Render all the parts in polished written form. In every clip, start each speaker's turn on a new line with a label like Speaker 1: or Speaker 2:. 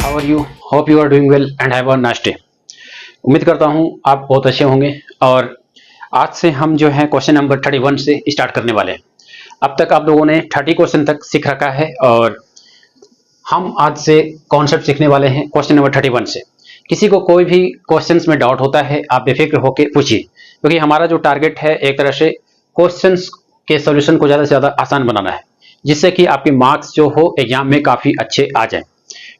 Speaker 1: How are you? Hope you are doing well and have a nice day. उम्मीद करता हूँ आप बहुत अच्छे होंगे। और आज से हम जो है क्वेश्चन नंबर 31 से स्टार्ट करने वाले हैं। अब तक आप लोगों ने 30 क्वेश्चन तक सीख रखा है और हम आज से कॉन्सेप्ट सीखने वाले हैं क्वेश्चन नंबर 31 से। किसी को कोई भी क्वेश्चंस में डाउट होता है आप बेफिक्र होकर पूछिए, क्योंकि हमारा जो टारगेट है एक तरह से क्वेश्चंस के सॉल्यूशन को ज़्यादा से ज़्यादा आसान बनाना है, जिससे कि आपके मार्क्स जो हो एग्जाम में काफ़ी अच्छे आ जाएं।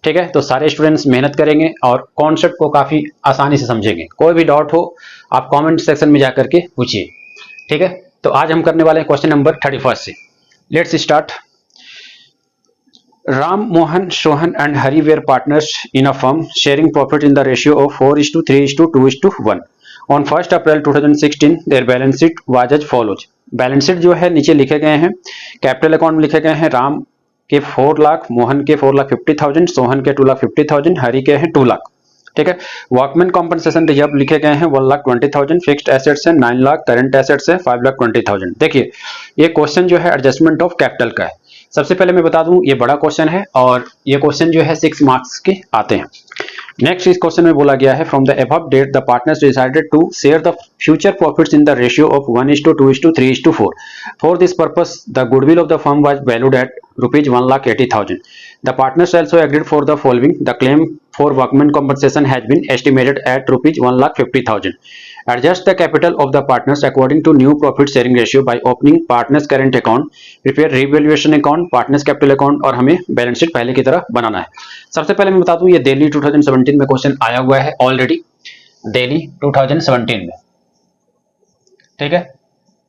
Speaker 1: ठीक है, तो सारे स्टूडेंट्स मेहनत करेंगे और कॉन्सेप्ट को काफ़ी आसानी से समझेंगे। कोई भी डाउट हो आप कमेंट सेक्शन में जाकर के पूछिए। ठीक है, तो आज हम करने वाले हैं क्वेश्चन नंबर 31 से। Let's start. Ram, Mohan, Sohan and Hari were partners in a firm sharing profit in the ratio of 4:3:2:1. On 1st April 2016, their balance sheet was as follows. Balance sheet जो है नीचे लिखे गए हैं। Capital account में लिखे गए हैं राम के 4 लाख, मोहन के 4,50,000, सोहन के 2,50,000, हरि के हैं 2 लाख। ठीक है। वर्कमैन कॉम्पनसेशन रिजर्व लिखे गए हैं 1,20,000, फिक्स्ड एसेट्स है 9 लाख, करंट एसेट्स है 5,20,000। देखिए ये क्वेश्चन जो है एडजस्टमेंट ऑफ कैपिटल का है। सबसे पहले मैं बता दूं ये बड़ा क्वेश्चन है और ये क्वेश्चन जो है 6 मार्क्स के आते हैं। नेक्स्ट इस क्वेश्चन में बोला गया है from the above date the partners decided to share the future profits in the ratio of 1:2:3:4। For this purpose the goodwill of the firm was valued at ₹1,80,000। The partners also agreed for the following. The claim for workman compensation has been estimated at ₹1,50,000. Adjust the capital of the partners according to new profit sharing ratio by opening partners current account, prepare revaluation account, partners capital account और हमें balance sheet पहले की तरह बनाना है। सबसे पहले मैं बता दूं ये दिल्ली 2017 में क्वेश्चन आया हुआ है ऑलरेडी, दिल्ली 2017 में। ठीक है,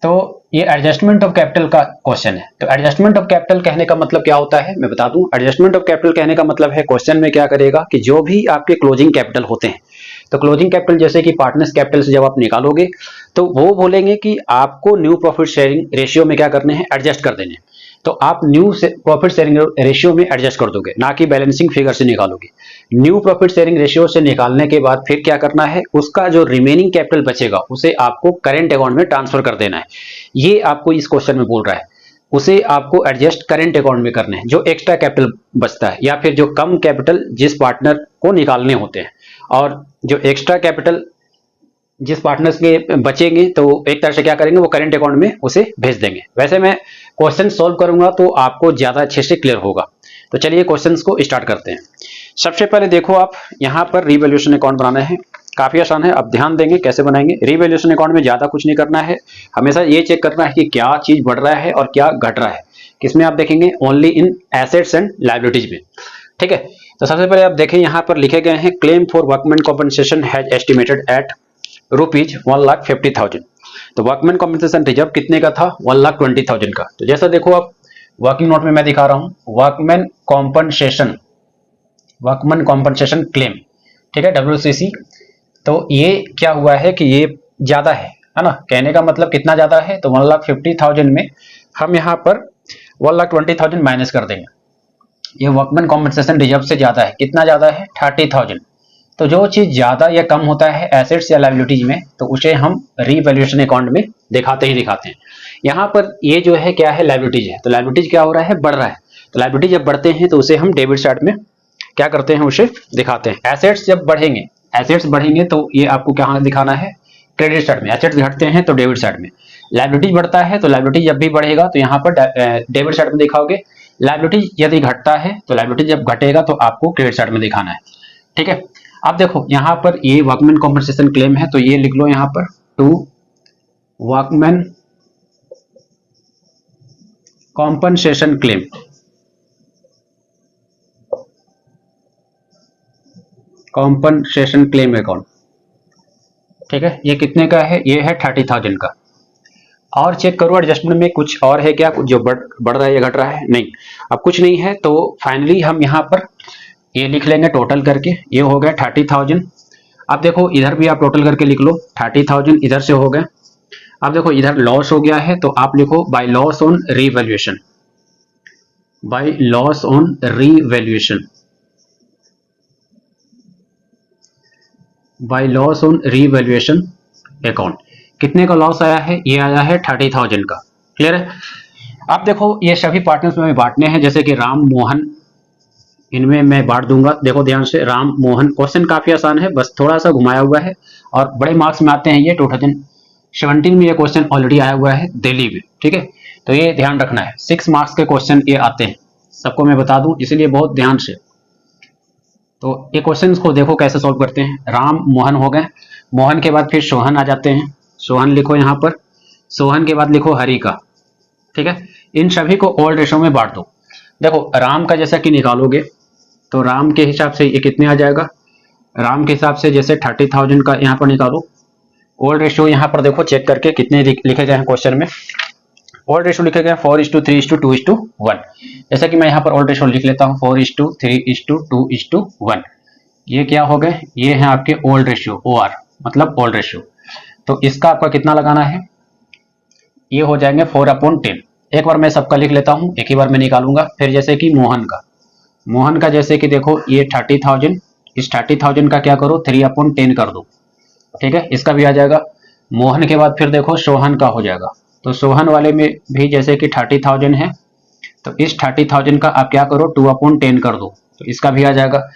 Speaker 1: तो ये एडजस्टमेंट ऑफ कैपिटल का क्वेश्चन है। तो एडजस्टमेंट ऑफ कैपिटल कहने का मतलब क्या होता है मैं बता दूं। एडजस्टमेंट ऑफ कैपिटल कहने का मतलब है क्वेश्चन में क्या करेगा कि जो भी आपके क्लोजिंग कैपिटल होते हैं, तो क्लोजिंग कैपिटल जैसे कि पार्टनर्स कैपिटल से जब आप निकालोगे तो वो बोलेंगे कि आपको न्यू प्रॉफिट शेयरिंग रेशियो में क्या करने हैं, एडजस्ट कर देने। तो आप न्यू प्रॉफिट शेयरिंग रेशियो में एडजस्ट कर दोगे, ना कि बैलेंसिंग फिगर से निकालोगे। न्यू प्रॉफिट शेयरिंग रेशियो से निकालने के बाद फिर क्या करना है, उसका जो रिमेनिंग कैपिटल बचेगा उसे आपको करेंट अकाउंट में ट्रांसफर कर देना है। ये आपको इस क्वेश्चन में बोल रहा है, उसे आपको एडजस्ट करेंट अकाउंट में करना है। जो एक्स्ट्रा कैपिटल बचता है या फिर जो कम कैपिटल जिस पार्टनर को निकालने होते हैं, और जो एक्स्ट्रा कैपिटल जिस पार्टनर्स के बचेंगे तो एक तरह से क्या करेंगे, वो करेंट अकाउंट में उसे भेज देंगे। वैसे मैं क्वेश्चन सॉल्व करूंगा तो आपको ज्यादा अच्छे से क्लियर होगा। तो चलिए क्वेश्चंस को स्टार्ट करते हैं। सबसे पहले देखो आप यहाँ पर रिवैल्यूएशन अकाउंट बनाना है, काफी आसान है। अब ध्यान देंगे कैसे बनाएंगे। रिवैल्यूएशन अकाउंट में ज्यादा कुछ नहीं करना है, हमेशा ये चेक करना है कि क्या चीज बढ़ रहा है और क्या घट रहा है। किसमें आप देखेंगे, only in assets and liabilities में। ठीक है, तो सबसे पहले आप देखें यहाँ पर लिखे गए हैं claim for workman compensation has estimated at ₹1,50,000। तो वर्कमैन कॉम्पनसेशन रिजर्व कितने का था, 1,20,000 का। तो जैसा देखो आप वर्किंग नोट में मैं दिखा रहा हूं वर्कमैन कॉम्पनसेशन क्लेम, ठीक है, WCC। तो ये क्या हुआ है कि ये ज्यादा है ना। कहने का मतलब कितना ज्यादा है, तो 1,50,000 में हम यहाँ पर 1,20,000 माइनस कर देंगे। ये वर्कमैन कॉम्पनसेशन रिजर्व से ज्यादा है। कितना ज्यादा है, 30,000। तो जो चीज ज्यादा या कम होता है एसेट्स या लायबिलिटीज में, तो उसे हम रीवैल्यूएशन अकाउंट में दिखाते हैं। यहाँ पर ये जो है क्या है, लायबिलिटीज है। तो लायबिलिटीज क्या हो रहा है, बढ़ रहा है। तो लायबिलिटीज जब बढ़ते हैं तो उसे हम डेबिट साइड में क्या करते हैं, उसे दिखाते हैं। एसेट्स जब बढ़ेंगे तो ये आपको क्या दिखाना है, क्रेडिट साइड में। एसेट्स घटते हैं तो डेबिट साइड में। लायबिलिटीज बढ़ता है तो लायबिलिटीज जब भी बढ़ेगा तो यहाँ पर डेबिट साइड में दिखाओगे। लायबिलिटीज यदि घटता है तो लायबिलिटीज जब घटेगा तो आपको क्रेडिट साइड में दिखाना है। ठीक है, अब देखो यहाँ पर ये वर्कमैन कॉम्पनसेशन क्लेम है, तो ये लिख लो यहाँ पर to workman compensation claim. Compensation claim account, ठीक है, ये कितने का है, ये है 30,000 का। और चेक करो एडजस्टमेंट में कुछ और है क्या, कुछ जो बढ़ रहा है या घट रहा है, नहीं। अब कुछ नहीं है तो फाइनली हम यहाँ पर ये लिख लेंगे टोटल करके। ये हो गया 30,000। अब देखो इधर भी आप टोटल करके लिख लो, 30,000 इधर से हो गया। अब देखो इधर लॉस हो गया है तो आप लिखो by loss on revaluation, by loss on revaluation, by loss on revaluation account. कितने का लॉस आया है, ये आया है 30,000 का। क्लियर है। अब देखो ये सभी पार्टनर्स में बांटने हैं, जैसे कि राम, मोहन, इनमें मैं बांट दूंगा। देखो ध्यान से, राम मोहन, क्वेश्चन काफी आसान है, बस थोड़ा सा घुमाया हुआ है और बड़े मार्क्स में आते हैं ये। 2017 में ये क्वेश्चन ऑलरेडी आया हुआ है दिल्ली में, ठीक है, तो ये ध्यान रखना है। 6 मार्क्स के क्वेश्चन ये आते हैं, सबको मैं बता दूं, इसीलिए बहुत ध्यान से। तो ये क्वेश्चन को देखो कैसे सॉल्व करते हैं। राम मोहन हो गए, मोहन के बाद फिर सोहन आ जाते हैं, सोहन लिखो यहाँ पर, सोहन के बाद लिखो हरि का, ठीक है। इन सभी को ओल्ड रेशो में बांट दो। देखो राम का जैसा कि निकालोगे तो राम के हिसाब से ये कितने आ जाएगा, राम के हिसाब से जैसे 30,000 का यहाँ पर निकालो। ओल्ड रेशियो यहाँ पर देखो चेक करके कितने लिखे गए हैं क्वेश्चन में। ओल्ड रेशियो लिखे गए 4:3:2:1। जैसा कि मैं यहाँ पर ओल्ड रेशियो लिख लेता हूँ 4:3:2:1। ये क्या हो गए, ये है आपके ओल्ड रेशियो, OR मतलब ओल्ड रेशियो। तो इसका आपका कितना लगाना है, ये हो जाएंगे 4/10। एक बार मैं सबका लिख लेता हूँ, एक ही बार मैं निकालूंगा। फिर जैसे कि मोहन का जैसे कि देखो ये 30,000, इस 30,000 का क्या करो 3/10 कर दो, ठीक है, इसका भी आ जाएगा। मोहन के बाद फिर देखो सोहन का हो जाएगा, तो सोहन वाले में भी जैसे कि 30,000 है, तो इस 30,000 का आप क्या करो 2/10 कर दो, तो इसका भी आ जाएगा।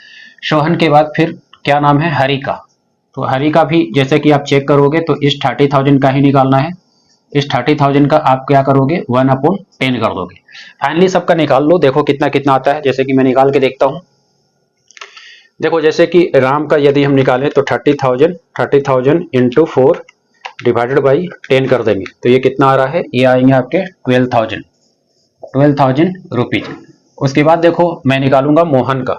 Speaker 1: सोहन के बाद फिर क्या नाम है, हरि का, तो हरि का भी जैसे कि आप चेक करोगे तो इस 30,000 का ही निकालना है। इस 30,000 का आप क्या करोगे 1/10 कर दोगे। फाइनली सबका निकाल लो, देखो कितना कितना आता है। जैसे कि मैं निकाल के देखता हूँ, देखो जैसे कि राम का यदि हम निकालें तो 30,000 इंटू 4 डिवाइडेड बाई 10 कर देंगे, तो ये कितना आ रहा है, ये आएंगे आपके 12,000 रुपीज। उसके बाद देखो मैं निकालूंगा मोहन का,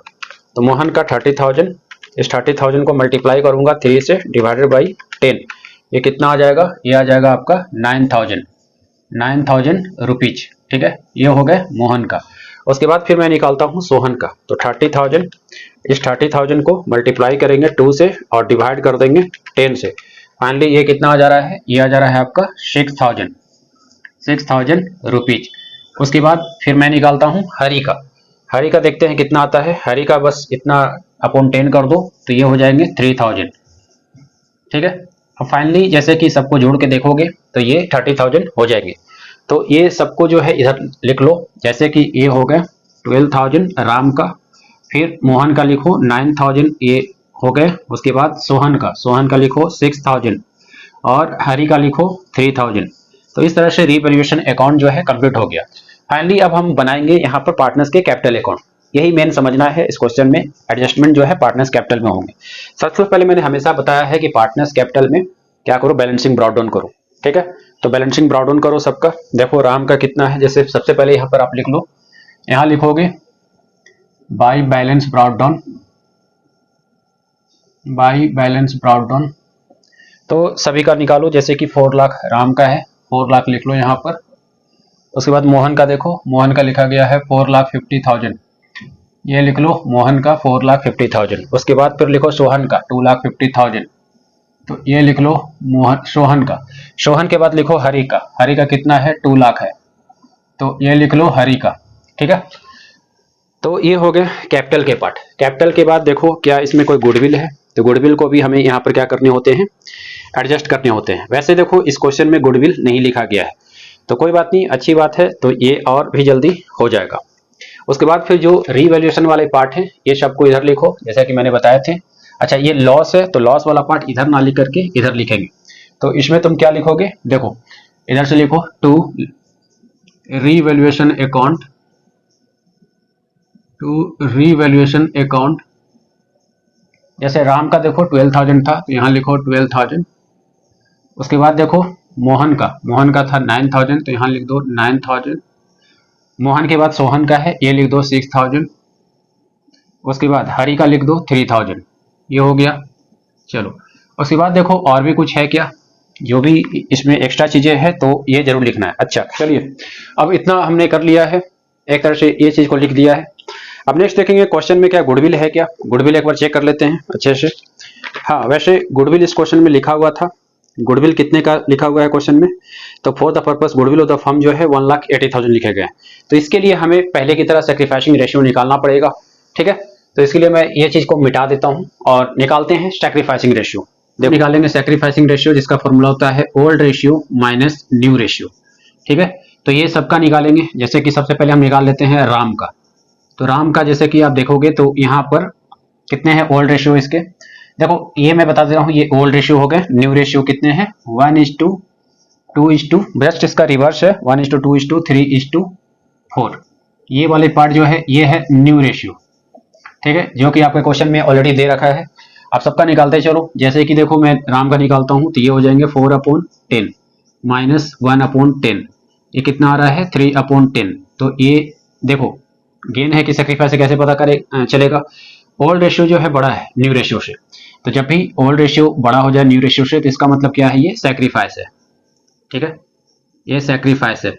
Speaker 1: तो मोहन का 30,000, इस 30,000 को मल्टीप्लाई करूंगा 3 से डिवाइडेड बाई 10, ये कितना आ जाएगा, ये आ जाएगा आपका 9,000 रुपीज, ठीक है, ये हो गए मोहन का। उसके बाद फिर मैं निकालता हूँ सोहन का, तो 30,000, इस 30,000 को मल्टीप्लाई करेंगे 2 से और डिवाइड कर देंगे 10 से। फाइनली ये कितना आ जा रहा है, ये आ जा रहा है आपका 6,000 रुपीज। उसके बाद फिर मैं निकालता हूँ हरि का, हरि का देखते हैं कितना आता है। हरि का बस इतना अपॉन 10 कर दो, तो ये हो जाएंगे 3,000, ठीक है। अब फाइनली जैसे कि सबको जोड़ के देखोगे तो ये 30,000 हो जाएंगे। तो ये सबको जो है इधर लिख लो, जैसे कि ये हो गए 12,000 राम का, फिर मोहन का लिखो 9,000, ये हो गए। उसके बाद सोहन का लिखो 6,000 और हरि का लिखो 3,000। तो इस तरह से रीवैल्यूएशन अकाउंट जो है कंप्लीट हो गया। फाइनली अब हम बनाएंगे यहाँ पर पार्टनर्स के कैपिटल अकाउंट, यही मेन समझना है इस क्वेश्चन में। एडजस्टमेंट जो है पार्टनर्स कैपिटल में होंगे। सबसे पहले मैंने हमेशा बताया है कि पार्टनर्स कैपिटल में क्या करो, बैलेंसिंग ब्रॉट डाउन करो, ठीक है। तो बैलेंसिंग ब्रॉट डाउन करो सबका। देखो राम का कितना है, जैसे सबसे पहले यहाँ पर आप लिख लो, यहाँ लिखोगे बाई बैलेंस ब्रॉट डाउन, तो सभी का निकालो। जैसे कि 4 लाख राम का है, 4 लाख लिख लो यहाँ पर। उसके बाद मोहन का देखो, मोहन का लिखा गया है 4,50,000, ये लिख लो मोहन का 4,50,000। उसके बाद फिर लिखो सोहन का 2,50,000, तो ये लिख लो सोहन का। सोहन के बाद लिखो हरि का कितना है 2 लाख है, तो ये लिख लो हरि का, ठीक है। तो ये हो गए कैपिटल के पार्ट। कैपिटल के बाद देखो क्या इसमें कोई गुडविल है, तो गुडविल को भी हमें यहाँ पर क्या करने होते हैं, एडजस्ट करने होते हैं। वैसे देखो इस क्वेश्चन में गुडविल नहीं लिखा गया है, तो कोई बात नहीं, अच्छी बात है, तो ये और भी जल्दी हो जाएगा। उसके बाद फिर जो रीवैल्यूएशन वाले पार्ट है ये सबको इधर लिखो, जैसा कि मैंने बताए थे। अच्छा ये लॉस है, तो लॉस वाला पार्ट इधर ना लिख करके इधर लिखेंगे। तो इसमें तुम क्या लिखोगे, देखो इधर से लिखो टू रीवैल्यूएशन अकाउंट। जैसे राम का देखो 12,000 था, तो यहाँ लिखो 12,000। उसके बाद देखो मोहन का था 9,000, तो यहाँ लिख दो 9,000। मोहन के बाद सोहन का है, ये लिख दो 6,000। उसके बाद हरि का लिख दो 3,000, ये हो गया। चलो उसके बाद देखो और भी कुछ है क्या, जो भी इसमें एक्स्ट्रा चीजें हैं तो ये जरूर लिखना है। अच्छा चलिए, अब इतना हमने कर लिया है, एक तरह से ये चीज को लिख दिया है। अब नेक्स्ट देखेंगे क्वेश्चन में क्या गुडविल है क्या, गुडविल एक बार चेक कर लेते हैं अच्छे से। हाँ वैसे गुडविल इस क्वेश्चन में लिखा हुआ था, गुडविल कितने का लिखा हुआ है क्वेश्चन में, तो for the purpose goodwill of the firm जो है 1,80,000 लिखे गए। तो इसके लिए हमें पहले की तरह सैक्रिफाइसिंग रेशियो निकालना पड़ेगा, ठीक है। तो इसके लिए मैं ये चीज को मिटा देता हूं और निकालते हैं सैक्रिफाइसिंग रेशियो। निकालेंगे सैक्रिफाइसिंग रेशियो, जिसका फॉर्मूला होता है old ratio minus new ratio, ठीक है। तो ये सबका निकालेंगे। जैसे कि सबसे पहले हम निकाल लेते हैं राम का, तो राम का जैसे कि आप देखोगे तो यहाँ पर कितने हैं ओल्ड रेशियो इसके, देखो ये मैं बता दे रहा हूँ, ये ओल्ड रेशियो हो गए, न्यू रेशियो कितने हैं 1:2:, बेस्ट इसका रिवर्स है 1:2:, 3:4। ये वाले पार्ट जो है ये है न्यू रेशियो, ठीक है, जो कि आपके क्वेश्चन में ऑलरेडी दे रखा है। आप सबका निकालते चलो, जैसे कि देखो मैं राम का निकालता हूँ तो ये हो जाएंगे 4/10 माइनस 1/10, ये कितना आ रहा है 3/10। तो ये देखो गेन है कि सेक्रीफाइस है कैसे पता करे चलेगा, ओल्ड रेशियो जो है बड़ा है न्यू रेशियो से, तो जब भी ओल्ड रेशियो बड़ा हो जाए न्यू रेशियो से तो इसका मतलब क्या है, ये सेक्रीफाइस है, ठीक है, ये सेक्रीफाइस है।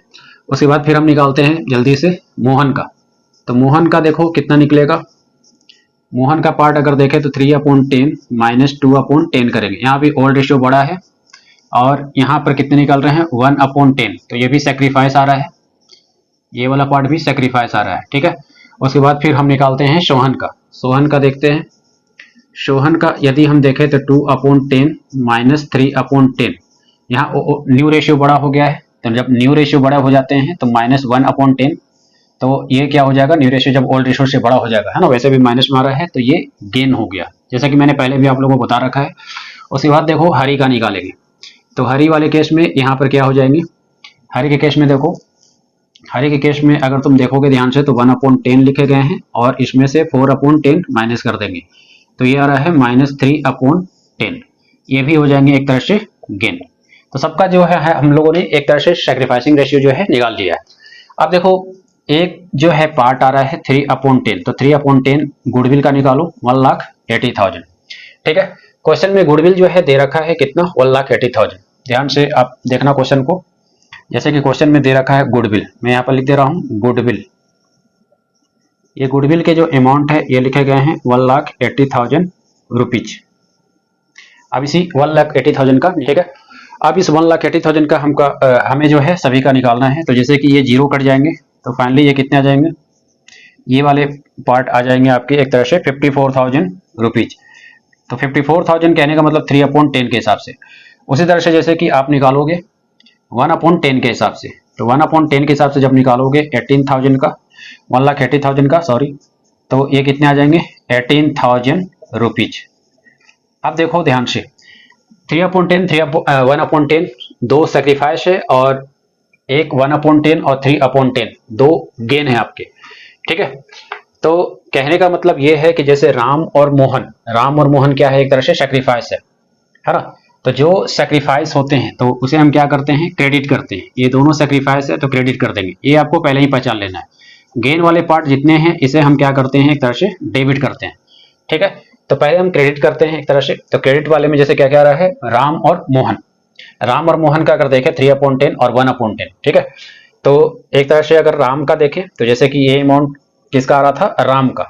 Speaker 1: उसके बाद फिर हम निकालते हैं जल्दी से मोहन का, तो मोहन का देखो कितना निकलेगा, मोहन का पार्ट अगर देखें तो 3/10 माइनस 2/10 करेंगे, यहाँ भी ओल्ड रेशियो बड़ा है और यहाँ पर कितने निकल रहे हैं 1/10, तो ये भी सेक्रीफाइस आ रहा है, ये वाला पार्ट भी सेक्रीफाइस आ रहा है, ठीक है। उसके बाद फिर हम निकालते हैं सोहन का, सोहन का देखते हैं, सोहन का यदि हम देखें तो 2/10 माइनस 3/10, यहाँ न्यू रेशियो बड़ा हो गया है, तो जब न्यू रेशियो बड़ा हो जाते हैं तो माइनस 1/10, तो ये क्या हो जाएगा, न्यू रेशियो जब ओल्ड रेशियो से बड़ा हो जाएगा, है ना, वैसे भी माइनस में आ रहा है तो ये गेन हो गया, जैसा कि मैंने पहले भी आप लोगों को बता रखा है। उसके बाद देखो हरी का निकालेंगे, तो हरी वाले केस में यहाँ पर क्या हो जाएंगे, हरी के केस में देखो, हरी के केस में अगर तुम देखोगे ध्यान से तो 1/10 लिखे गए हैं और इसमें से 4/10 माइनस कर देंगे, तो ये आ रहा है माइनस 3/10, ये भी हो जाएंगे एक तरह से गेन। तो सबका जो है हम लोगों ने एक तरह से सैक्रिफाइसिंग रेशियो जो है निकाल लिया है। अब देखो एक जो है पार्ट आ रहा है 3/10, तो 3/10 गुडविल का निकालो 1,80,000, ठीक है। क्वेश्चन में गुडविल जो है दे रखा है कितना 1,80,000, ध्यान से आप देखना क्वेश्चन को, जैसे कि क्वेश्चन में दे रखा है गुडविल, मैं यहाँ पर लिख दे रहा हूँ गुडविल, ये गुडविल के जो अमाउंट है ये लिखे गए हैं 1,80,000 रुपीज। अब इसी 1,80,000 का, ठीक है, अब इस 1,80,000 का हमें जो है सभी का निकालना है, तो जैसे कि ये जीरो कट जाएंगे तो फाइनली ये कितने आ जाएंगे, ये वाले पार्ट आ जाएंगे आपके एक तरह से 54,000 रुपीज। तो 54,000 कहने का मतलब 3/10 के हिसाब से, उसी तरह से जैसे कि आप निकालोगे 1/10 के हिसाब से, तो 1/10 के हिसाब से जब निकालोगे 18,000 का 1,80,000 का सॉरी, तो ये कितने आ जाएंगे 18,000 रुपीज। अब देखो ध्यान से 1/10 दो सेक्रीफाइस है और एक 1/10 और 3/10 दो गेन है आपके, ठीक है। तो कहने का मतलब ये है कि जैसे राम और मोहन क्या है, एक तरह से सेक्रीफाइस है ना, तो जो सेक्रीफाइस होते हैं तो उसे हम क्या करते हैं क्रेडिट करते हैं, ये दोनों सेक्रीफाइस है तो क्रेडिट कर देंगे, ये आपको पहले ही पहचान लेना है। गेन वाले पार्ट जितने हैं इसे हम क्या करते हैं एक तरह से डेबिट करते हैं, ठीक है। तो पहले हम क्रेडिट करते हैं एक तरह से, तो क्रेडिट वाले में जैसे क्या क्या रहा है राम और मोहन का अगर देखें 3/10 और 1/10, ठीक है। तो एक तरह से अगर राम का देखें तो जैसे कि ये अमाउंट किसका आ रहा था राम का,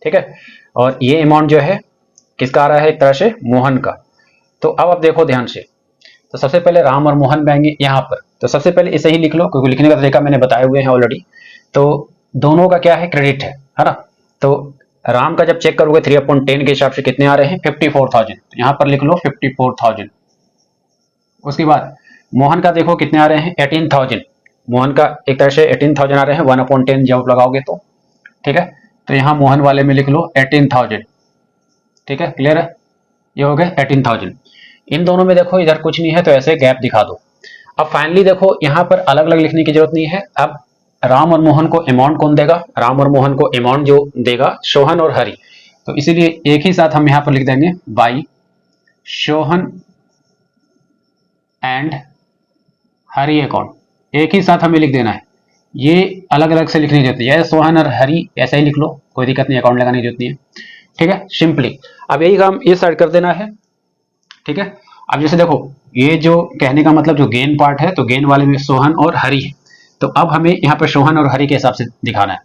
Speaker 1: ठीक है, और ये अमाउंट जो है किसका आ रहा है एक तरह से मोहन का। तो अब आप देखो ध्यान से, तो सबसे पहले राम और मोहन आएंगे यहाँ पर, तो सबसे पहले इसे ही लिख लो क्योंकि लिखने का तरीका मैंने बताए हुए हैं ऑलरेडी। तो दोनों का क्या है क्रेडिट है ना, तो राम का जब चेक करोगे 3/10 के हिसाब से कितने आ रहे हैं 54,000, तो यहाँ पर लिख लो 54,000। उसके बाद मोहन का देखो कितने आ रहे हैं 18,000, मोहन का एक तरह से 18,000 आ रहे हैं 1/10 जब लगाओगे तो, ठीक है, तो यहाँ मोहन वाले में लिख लो 18,000, ठीक है, क्लियर है, ये हो गए 18,000। इन दोनों में देखो इधर कुछ नहीं है तो ऐसे गैप दिखा दो। अब फाइनली देखो यहाँ पर अलग अलग लिखने की जरूरत नहीं है, अब राम और मोहन को अमाउंट कौन देगा, राम और मोहन को अमाउंट जो देगा सोहन और हरि, तो इसीलिए एक ही साथ हम यहाँ पर लिख देंगे by Sohan and Hari account, एक ही साथ हमें लिख देना है, ये अलग अलग से लिखनी जरूरत है, सोहन और हरि ऐसा ही लिख लो, कोई दिक्कत नहीं, अकाउंट लगाने की जरूरत नहीं है, ठीक है, सिंपली। अब यही काम ये साइड कर देना है, ठीक है। अब जैसे देखो ये जो कहने का मतलब जो गेन पार्ट है, तो गेन वाले में सोहन और हरि है, तो अब हमें यहाँ पर सोहन और हरि के हिसाब से दिखाना है,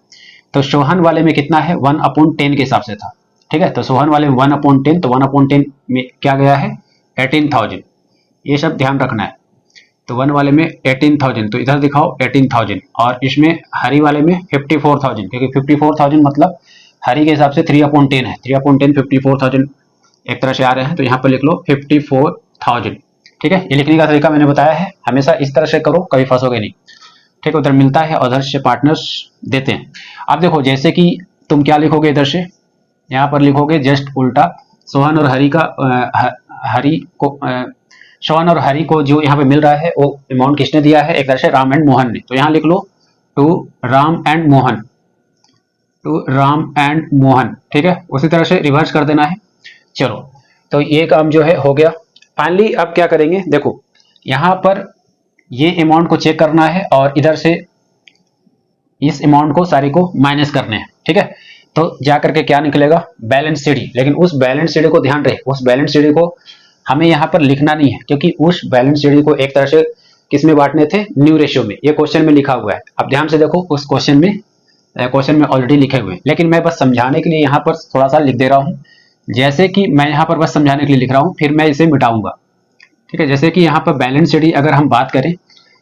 Speaker 1: तो सोहन वाले में कितना है 1/10 के हिसाब से था, ठीक है, तो सोहन वाले में 1/10, तो 1/10 में क्या गया है 18,000, ये सब ध्यान रखना है। तो 1 वाले में 18,000, तो इधर दिखाओ 18,000, और इसमें हरि वाले में 54,000, क्योंकि 54,000 मतलब हरि के हिसाब से 3/10 है, 3/10 54,000 एक तरह से आ रहे हैं, तो यहाँ पर लिख लो 54,000, ठीक है। ये लिखने का तरीका मैंने बताया है, हमेशा इस तरह से करो, कभी फंसोगे नहीं, ठीक है, उधर मिलता है उधर से पार्टनर्स देते हैं। अब देखो जैसे कि तुम क्या लिखोगे इधर से, यहाँ पर लिखोगे जस्ट उल्टा, सोहन और हरि का सोहन और हरि को जो यहाँ पे मिल रहा है वो अमाउंट किसने दिया है, एक तरह से राम एंड मोहन ने। तो यहाँ लिख लो to Ram and Mohan, to Ram and Mohan, ठीक है। उसी तरह से रिवर्स कर देना है। चलो तो ये काम जो है हो गया। फाइनली अब क्या करेंगे, देखो यहाँ पर ये अमाउंट को चेक करना है और इधर से इस अमाउंट को सारे को माइनस करने हैं, ठीक है। तो जा करके क्या निकलेगा, बैलेंस शीट। लेकिन उस बैलेंस शीट को ध्यान रहे, उस बैलेंस शीट को हमें यहाँ पर लिखना नहीं है, क्योंकि उस बैलेंस शीट को एक तरह से किस में बांटने थे, न्यू रेशियो में। ये क्वेश्चन में लिखा हुआ है, अब ध्यान से देखो, उस क्वेश्चन में ऑलरेडी लिखे हुए हैं, लेकिन मैं बस समझाने के लिए यहाँ पर थोड़ा सा लिख दे रहा हूँ। जैसे कि मैं यहाँ पर बस समझाने के लिए लिख रहा हूँ, फिर मैं इसे मिटाऊंगा, ठीक है। जैसे कि यहाँ पर बैलेंस शीट अगर हम बात करें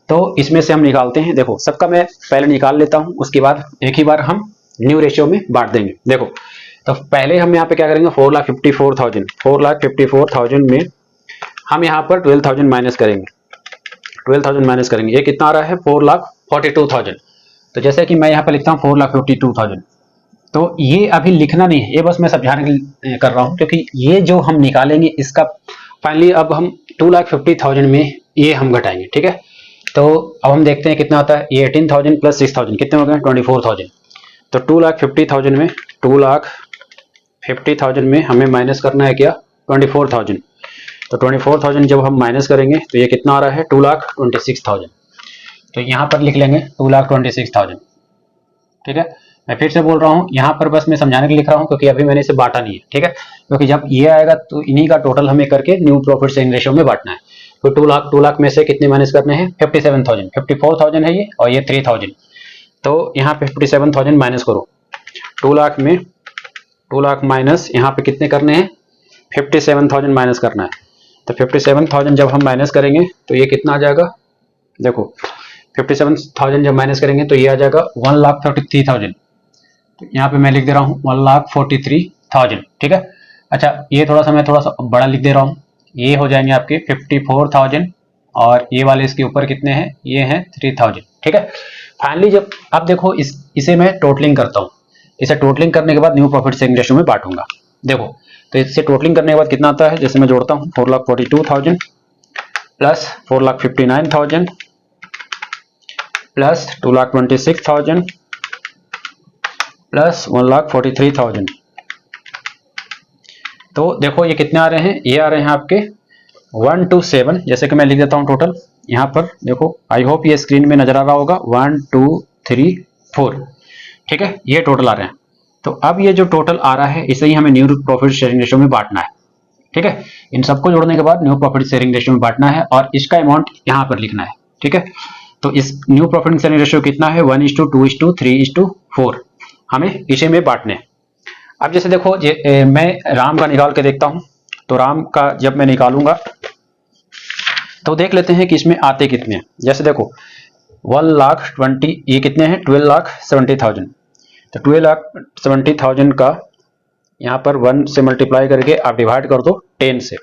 Speaker 1: तो इसमें से हम निकालते हैं। देखो सबका मैं पहले निकाल लेता हूँ, उसके बाद एक ही बार हम न्यू रेशियो में बांट देंगे। देखो तो पहले हम यहाँ पे क्या करेंगे, 4,54,000 में हम यहाँ पर 12,000 माइनस करेंगे, 12,000 माइनस करेंगे। ये कितना आ रहा है, 4,42,000। तो जैसे कि मैं यहाँ पर लिखता हूँ 4,52,000। तो ये अभी लिखना नहीं है, ये बस मैं समझाने के लिए कर रहा हूँ, क्योंकि ये जो हम निकालेंगे इसका फाइनली अब हम 2,50,000 में ये हम घटाएंगे, ठीक है। तो अब हम देखते हैं कितना आता है, ये 18,000 प्लस 6,000 कितने हो गए, 24,000। तो 2,50,000 में 2,50,000 में हमें माइनस करना है क्या, 24,000। तो 24,000 जब हम माइनस करेंगे तो ये कितना आ रहा है, 2,26,000। तो यहाँ पर लिख लेंगे 2,26,000, ठीक है। मैं फिर से बोल रहा हूँ, यहाँ पर बस मैं समझाने के लिए लिख रहा हूँ, क्योंकि अभी मैंने इसे बांटा नहीं है, ठीक है। क्योंकि जब ये आएगा तो इन्हीं का टोटल हमें करके न्यू प्रॉफिट शेयरिंग रेशियो में बांटना है। तो 2 लाख में से कितने माइनस करने हैं, 57,000, 54,000 है ये, और ये 3,000। तो यहाँ पे 57,000 माइनस करो, 2 लाख में 2 लाख माइनस यहाँ पे कितने करने हैं, 57,000 माइनस करना है। तो 57,000 जब हम माइनस करेंगे तो ये कितना आ जाएगा, देखो 57,000 जब माइनस करेंगे तो ये आ जाएगा 1,43,000। तो यहाँ पे मैं लिख दे रहा हूँ 1,43,000, ठीक है। अच्छा ये मैं थोड़ा सा बड़ा लिख दे रहा हूँ, ये हो जाएंगे आपके 54,000, और ये वाले इसके ऊपर कितने हैं, ये हैं 3,000, ठीक है। फाइनली जब अब देखो इसे मैं टोटलिंग करता हूँ, इसे टोटलिंग करने के बाद न्यू प्रॉफिट शेयरिंग रेशियो में बांटूंगा। देखो तो इससे टोटलिंग करने के बाद कितना आता है, जैसे मैं जोड़ता हूँ 4,42,000 प्लस 4,59,000 प्लस 2,26,000 प्लस 1,43,000। तो देखो ये कितने आ रहे हैं, ये आ रहे हैं आपके 127। जैसे कि मैं लिख देता हूँ टोटल यहाँ पर, देखो आई होप ये स्क्रीन में नजर आ रहा होगा, 1 2 3 4, ठीक है। ये टोटल आ रहे हैं। तो अब ये जो टोटल आ रहा है इसे ही हमें न्यू प्रॉफिट शेयरिंग रेशियो में बांटना है, ठीक है। इन सबको जोड़ने के बाद न्यू प्रॉफिट शेयरिंग रेशियो में बांटना है और इसका अमाउंट यहाँ पर लिखना है, ठीक है। तो इस न्यू प्रॉफिट शेयरिंग रेशियो कितना है, 1:2:3:4 हमें इसे में बांटने हैं। अब जैसे देखो मैं राम का निकाल के देखता हूं, तो राम का जब मैं निकालूंगा तो देख लेते हैं कि इसमें आते कितने हैं। जैसे देखो 1,20,000, ये कितने हैं, 12,70,000। तो 12,70,000 का यहाँ पर 1 से मल्टीप्लाई करके आप डिवाइड कर दो 10 से,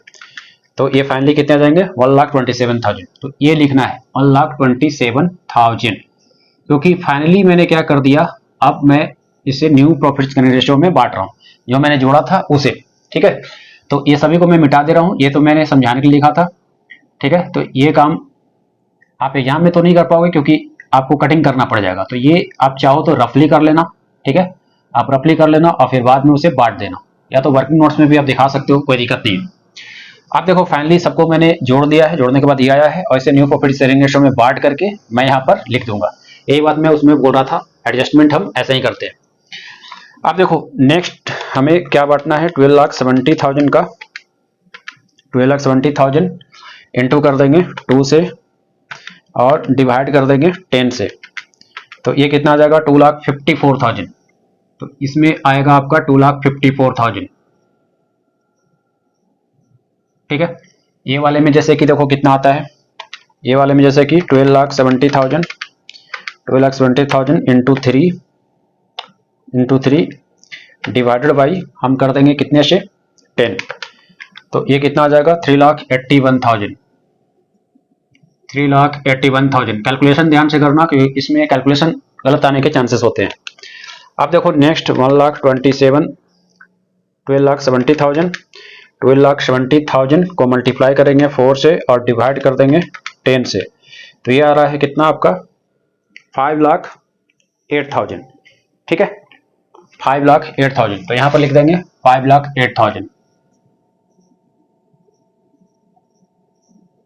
Speaker 1: तो ये फाइनली कितने आ जाएंगे, 1,27,000। तो ये लिखना है 1,27,000, क्योंकि फाइनली मैंने क्या कर दिया, अब मैं इसे न्यू प्रॉफिट शेयरिंग रेशियो में बांट रहा हूँ, जो मैंने जोड़ा था उसे, ठीक है। तो ये सभी को मैं मिटा दे रहा हूँ, ये तो मैंने समझाने के लिए लिखा था, ठीक है। तो ये काम आप एग्जाम में तो नहीं कर पाओगे क्योंकि आपको कटिंग करना पड़ जाएगा। तो ये आप चाहो तो रफली कर लेना, ठीक है, आप रफली कर लेना और फिर बाद में उसे बांट देना, या तो वर्किंग नोट्स में भी आप दिखा सकते हो, कोई दिक्कत नहीं है। आप देखो फाइनली सबको मैंने जोड़ दिया है, जोड़ने के बाद ये आया है, और इसे न्यू प्रॉफिट शेयरिंग रेशियो में बांट करके मैं यहाँ पर लिख दूंगा। यही बात मैं उसमें बोल रहा था, एडजस्टमेंट हम ऐसे ही करते हैं। अब देखो नेक्स्ट हमें क्या बांटना है, 12,70,000 का 12,70,000 इंटू कर देंगे 2 से और डिवाइड कर देंगे 10 से, तो ये कितना आ जाएगा, 2,54,000। तो इसमें आएगा आपका 2,54,000, ठीक है। ये वाले में जैसे कि देखो कितना आता है, ये वाले में जैसे कि 12,70,000 इंटू 3 डिवाइडेड बाई हम कर देंगे कितने से 10, तो ये कितना आ जाएगा 3,81,000। कैलकुलेशन ध्यान से करना क्योंकि इसमें कैलकुलेशन गलत आने के चांसेस होते हैं। अब देखो नेक्स्ट 12,70,000 12,70,000 को मल्टीप्लाई करेंगे 4 से और डिवाइड कर देंगे 10 से, तो ये आ रहा है कितना आपका 5,08,000। ठीक है, 5,08,000, तो यहां पर लिख देंगे 5,08,000,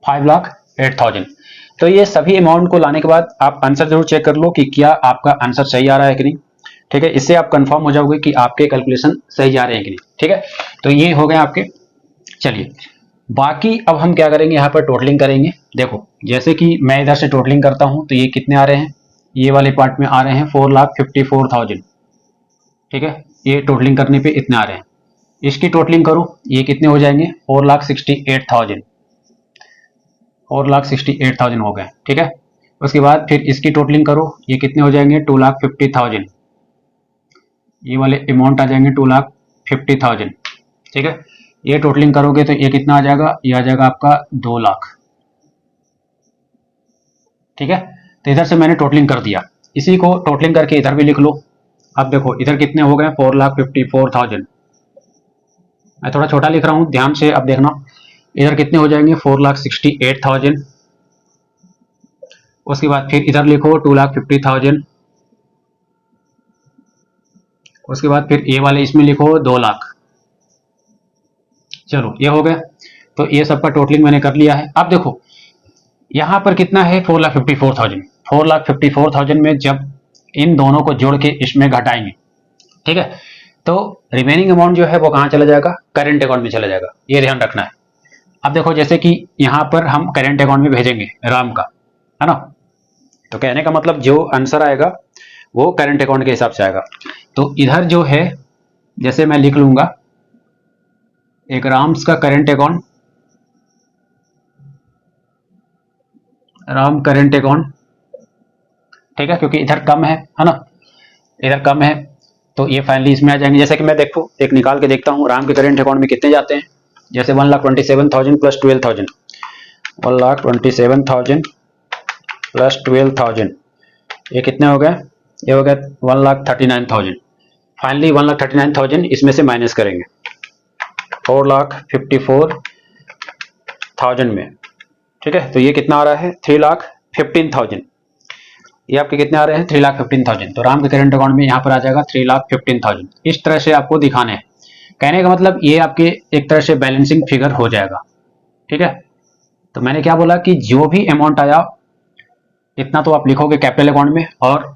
Speaker 1: 5,08,000। तो ये सभी अमाउंट को लाने के बाद आप आंसर जरूर चेक कर लो कि क्या आपका आंसर सही आ रहा है कि नहीं। ठीक है, इससे आप कंफर्म हो जाओगे कि आपके कैलकुलेशन सही जा रहे हैं कि नहीं। ठीक है, तो ये हो गए आपके। चलिए बाकी अब हम क्या करेंगे, यहाँ पर टोटलिंग करेंगे। देखो जैसे कि मैं इधर से टोटलिंग करता हूं तो ये कितने आ रहे हैं, ये वाले पार्ट में आ रहे हैं 4,54,000। ठीक है, ये टोटलिंग करने पे इतने आ रहे हैं। इसकी टोटलिंग करो, ये कितने हो जाएंगे 4,68,000, 4,68,000 हो गए। ठीक है, उसके बाद फिर इसकी टोटलिंग करो, ये कितने हो जाएंगे 2,50,000, ये वाले अमाउंट आ जाएंगे 2,50,000। ठीक है, ये टोटलिंग करोगे तो ये कितना आ जाएगा, ये आ जाएगा आपका 2 लाख। ठीक है, तो इधर से मैंने टोटलिंग कर दिया, इसी को टोटलिंग करके इधर भी लिख लो। अब देखो इधर कितने हो गए 4,54,000, मैं थोड़ा छोटा लिख रहा हूं, ध्यान से अब देखना। इधर कितने हो जाएंगे 4,68,000, उसके बाद फिर इधर लिखो 2,50,000, उसके बाद फिर ये वाले इसमें लिखो 2 लाख। चलो ये हो गया, तो ये सबका टोटलिंग मैंने कर लिया है। अब देखो यहां पर कितना है 4,54,000, 4,54,000 में जब इन दोनों को जोड़ के इसमें घटाएंगे, ठीक है, तो रिमेनिंग अमाउंट जो है वो कहां चला जाएगा, करेंट अकाउंट में चला जाएगा, ये ध्यान रखना है। अब देखो जैसे कि यहां पर हम करेंट अकाउंट में भेजेंगे राम का, है ना, तो कहने का मतलब जो आंसर आएगा वो करेंट अकाउंट के हिसाब से आएगा। तो इधर जो है जैसे मैं लिख लूंगा एक राम्स का current account, Ram current account, ठीक है, क्योंकि इधर कम है ना, इधर कम है, तो ये फाइनली इसमें आ जाएंगे। जैसे कि मैं देखो एक निकाल के देखता हूँ राम के करेंट अकाउंट में कितने जाते हैं, जैसे 1,27,000 प्लस 12,000, 1,27,000 प्लस 12,000, ये कितने हो गए, ये हो गया 1,39,000। फाइनली 1,39,000 इसमें से माइनस करेंगे 4,54,000 में। ठीक है, तो ये कितना आ रहा है 3,15,000, ये आपके कितने आ रहे हैं 3,15,000। तो राम के करेंट अकाउंट में यहाँ पर आ जाएगा 3,15,000। इस तरह से आपको दिखाने हैं, कहने का मतलब ये आपके एक तरह से बैलेंसिंग फिगर हो जाएगा। ठीक है, तो मैंने क्या बोला कि जो भी अमाउंट आया इतना तो आप लिखोगे कैपिटल अकाउंट में, और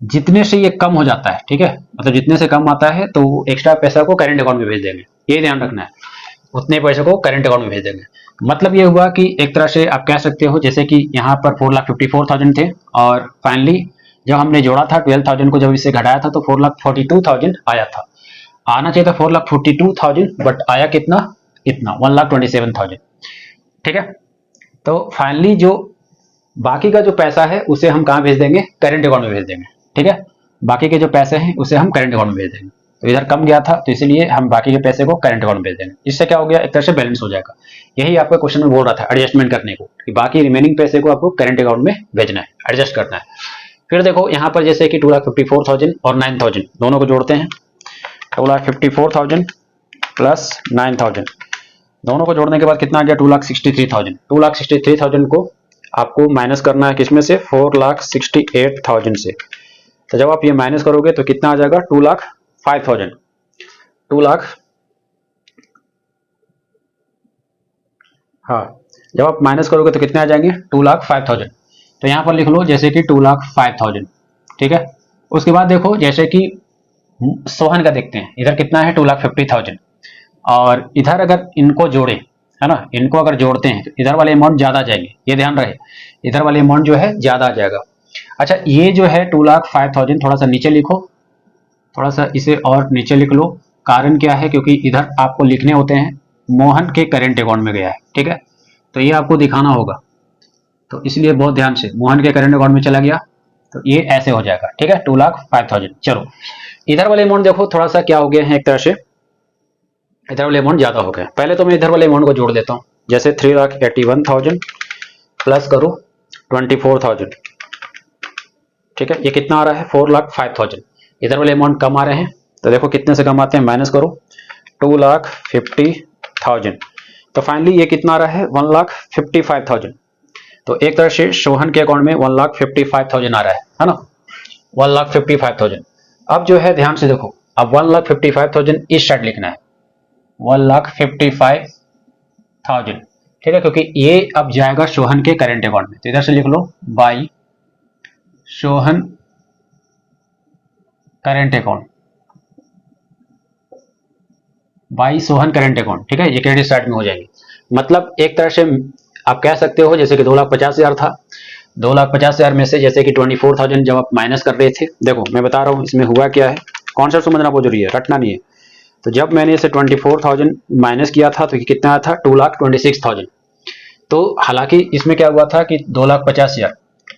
Speaker 1: जितने से ये कम हो जाता है, ठीक है, मतलब जितने से कम आता है तो एक्स्ट्रा पैसा को करेंट अकाउंट में भेज देंगे, ये ध्यान रखना है, उतने पैसे को करेंट अकाउंट में भेज देंगे। मतलब ये हुआ कि एक तरह से आप कह सकते हो जैसे कि यहाँ पर 4,54,000 थे और फाइनली जब हमने जोड़ा था 12,000 को, जब इससे घटाया था तो 4,42,000 आया था, आना चाहिए था 4,42,000, बट आया कितना, इतना 1,27,000। ठीक है, तो फाइनली जो बाकी का जो पैसा है उसे हम कहाँ भेज देंगे, करेंट अकाउंट में भेज देंगे। ठीक है, बाकी के जो पैसे हैं उसे हम करेंट अकाउंट में भेज देंगे। तो इधर कम गया था तो इसलिए हम बाकी के पैसे को करेंट अकाउंट में भेज देंगे, इससे क्या हो गया, एक तरह से बैलेंस हो जाएगा। यही आपका क्वेश्चन में बोल रहा था एडजस्टमेंट करने को, कि बाकी रिमेनिंग पैसे को आपको करेंट अकाउंट में भेजना है, एडजस्ट करना है। फिर देखो यहाँ पर जैसे कि 2,54,000 और 9,000 दोनों को जोड़ते हैं, 2,54,000 प्लस 9,000 दोनों को जोड़ने के बाद कितना आ गया 2,63,000। 2,63,000 को आपको माइनस करना है किसमें से, 4,68,000 से। तो जब आप ये माइनस करोगे तो कितना आ जाएगा 2,05,000, 2 लाख, हाँ, जब आप माइनस करोगे तो कितने आ जाएंगे 2,05,000। तो यहाँ पर लिख लो जैसे कि 2,05,000। ठीक है, उसके बाद देखो जैसे कि सोहन का देखते हैं, इधर कितना है 2,50,000, और इधर अगर इनको जोड़े, है ना, इनको अगर जोड़ते हैं तो इधर वाले अमाउंट ज्यादा जाएंगे, ये ध्यान रहे, इधर वाले अमाउंट जो है ज्यादा आ जाएगा। अच्छा, ये जो है 2,05,000 थोड़ा सा नीचे लिखो, थोड़ा सा इसे और नीचे लिख लो। कारण क्या है, क्योंकि इधर आपको लिखने होते हैं मोहन के करेंट अकाउंट में गया है। ठीक है, तो ये आपको दिखाना होगा, तो इसलिए बहुत ध्यान से, मोहन के करेंट अकाउंट में चला गया तो ये ऐसे हो जाएगा। ठीक है, 2,05,000। चलो इधर वाले अमाउंट देखो थोड़ा सा क्या हो गया है, एक तरह से इधर वाले अमाउंट ज्यादा हो गए। पहले तो मैं इधर वाले अमाउंट को जोड़ देता हूँ, जैसे 3,81,000 प्लस करो 24,000। ठीक है, ये कितना आ रहा है 4,05,000। इधर वाले अमाउंट कम आ रहे हैं, तो देखो कितने से कम आते हैं, माइनस करो 2,50,000। तो फाइनली ये कितना आ रहा है, 1,55,000। तो एक तरह से सोहन के अकाउंट में 1,55,000 आ रहा है ना, 1,55,000। अब जो है ध्यान से देखो, अब 1,55,000 इस साइड लिखना है, 1,55,000, ठीक है, क्योंकि ये अब जाएगा सोहन के करेंट अकाउंट में। तो इधर से लिख लो by Sohan current account, by Sohan current account, ठीक है, ये क्रेडिट साइड में हो जाएगी। मतलब एक तरह से आप कह सकते हो जैसे कि 2,50,000 था, 2,50,000 में से जैसे कि 24,000 जब आप माइनस कर रहे थे, देखो मैं बता रहा हूँ इसमें हुआ क्या है, कॉन्सेप्ट समझना बहुत जरूरी है, रटना नहीं है। तो जब मैंने इसे 24,000 माइनस किया था तो कितना आया था, 2,26,000। तो हालांकि इसमें क्या हुआ था कि 2,50,000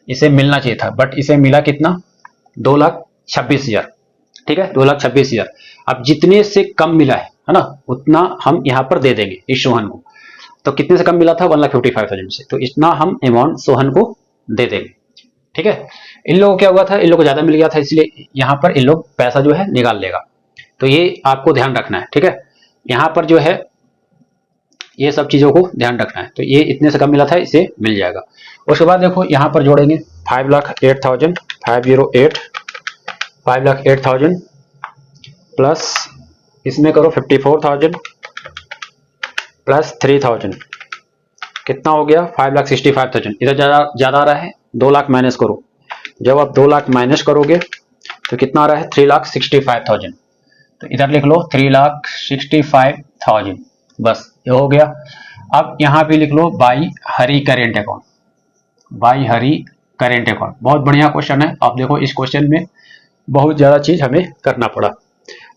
Speaker 1: इसे मिलना चाहिए था, बट इसे मिला कितना, 2,26,000, ठीक है, 2,26,000। अब जितने से कम मिला है ना, उतना हम यहाँ पर दे देंगे इस सोहन को। तो कितने से कम मिला था, 1,55,000 से, तो इतना हम अमाउंट सोहन को दे देंगे, ठीक है। इन लोगों को क्या हुआ था, इन लोगों को ज्यादा मिल गया था, इसलिए यहाँ पर इन लोग पैसा जो है निकाल लेगा। तो ये आपको ध्यान रखना है, ठीक है, यहाँ पर जो है ये सब चीजों को ध्यान रखना है। तो ये इतने से कम मिला था, इसे मिल जाएगा। उसके बाद देखो यहाँ पर जोड़ेंगे 5,08,000, 5,08,000 प्लस इसमें करो 54,000 प्लस 3,000, कितना हो गया, 5,65,000। इधर ज्यादा आ रहा है, 2 लाख माइनस करो। जब आप 2 लाख माइनस करोगे तो कितना आ रहा है, 3,65,000। तो इधर लिख लो 3,65,000, बस ये हो गया। अब यहाँ पे लिख लो by Hari current account, by Hari current account. बहुत बढ़िया क्वेश्चन है। अब देखो इस क्वेश्चन में बहुत ज्यादा चीज हमें करना पड़ा।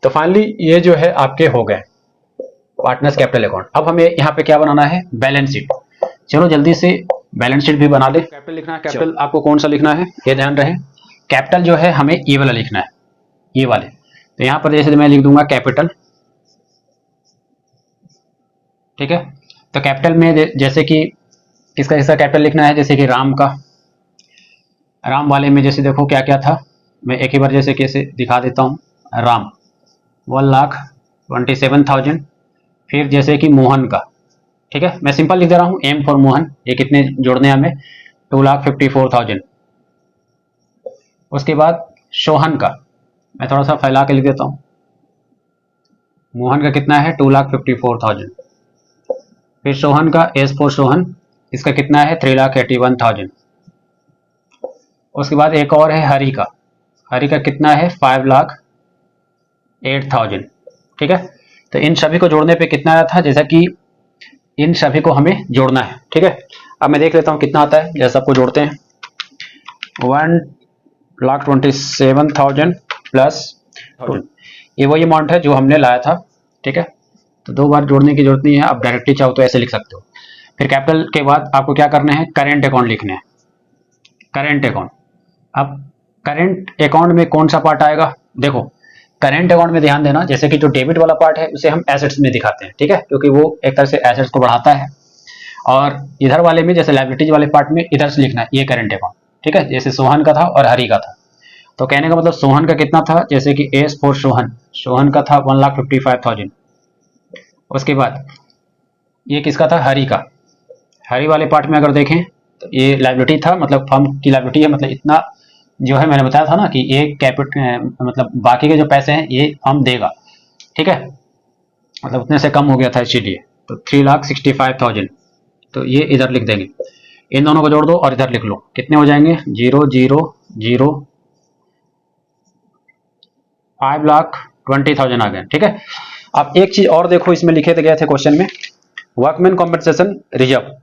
Speaker 1: तो फाइनली ये जो है आपके हो गए पार्टनर्स कैपिटल अकाउंट। अब हमें यहाँ पे क्या बनाना है, बैलेंस शीट। चलो जल्दी से बैलेंस शीट भी बना ले। कैपिटल लिखना है, कैपिटल आपको कौन सा लिखना है ये ध्यान रहे, कैपिटल जो है हमें ये वाला लिखना है, ये वाले। तो यहाँ पर जैसे मैं लिख दूंगा कैपिटल, ठीक है। तो कैपिटल में जैसे कि किसका हिस्सा कैपिटल लिखना है, जैसे कि राम का, राम वाले में जैसे देखो क्या क्या था, मैं एक ही बार जैसे कैसे दिखा देता हूँ। राम 1,27,000, फिर जैसे कि मोहन का, ठीक है, मैं सिंपल लिख दे रहा हूँ एम फॉर मोहन, ये कितने जोड़ने हमें, 2,54,000। उसके बाद सोहन का मैं थोड़ा सा फैला के लिख देता हूँ, मोहन का कितना है 2,54,000। फिर सोहन का एस फॉर सोहन, इसका कितना है 3,81,000। उसके बाद एक और है हरी का, हरी का कितना है 5,08,000, ठीक है। तो इन सभी को जोड़ने पे कितना आया था, जैसा कि इन सभी को हमें जोड़ना है, ठीक है। अब मैं देख लेता हूँ कितना आता है, जैसे सबको जोड़ते हैं, 1,27,000 प्लस ये वही अमाउंट है जो हमने लाया था, ठीक है। तो 2 बार जोड़ने की जरूरत नहीं है, आप डायरेक्टली चाहो तो ऐसे लिख सकते हो। फिर कैपिटल के बाद आपको क्या करना है, करेंट अकाउंट लिखने हैं, करेंट अकाउंट। अब करेंट अकाउंट में कौन सा पार्ट आएगा, देखो करेंट अकाउंट में ध्यान देना, जैसे कि जो डेबिट वाला पार्ट है उसे हम एसेट्स में दिखाते हैं, ठीक है, क्योंकि वो एक तरह से एसेट्स को बढ़ाता है। और इधर वाले में जैसे लायबिलिटीज वाले पार्ट में इधर से लिखना है ये करेंट अकाउंट, ठीक है, जैसे सोहन का था और हरी का था। तो कहने का मतलब सोहन का कितना था, जैसे कि एस फॉर सोहन, सोहन का था 1,55,000। उसके बाद ये किसका था, हरी का, हरी वाले पार्ट में अगर देखें तो ये लायबिलिटी था, मतलब फर्म की लायबिलिटी है, मतलब इतना जो है मैंने बताया था ना कि ये कैपिटल मतलब बाकी के जो पैसे हैं ये फर्म देगा, ठीक है, मतलब उतने से कम हो गया था इसीलिए। तो 3,65,000, तो ये इधर लिख देंगे, इन दोनों को जोड़ दो और इधर लिख लो, कितने हो जाएंगे 0,0,0 5,20,000 आ गए, ठीक है। अब एक चीज और देखो, इसमें लिखे गए थे क्वेश्चन में वर्कमैन कॉम्पनसेशन रिजर्व,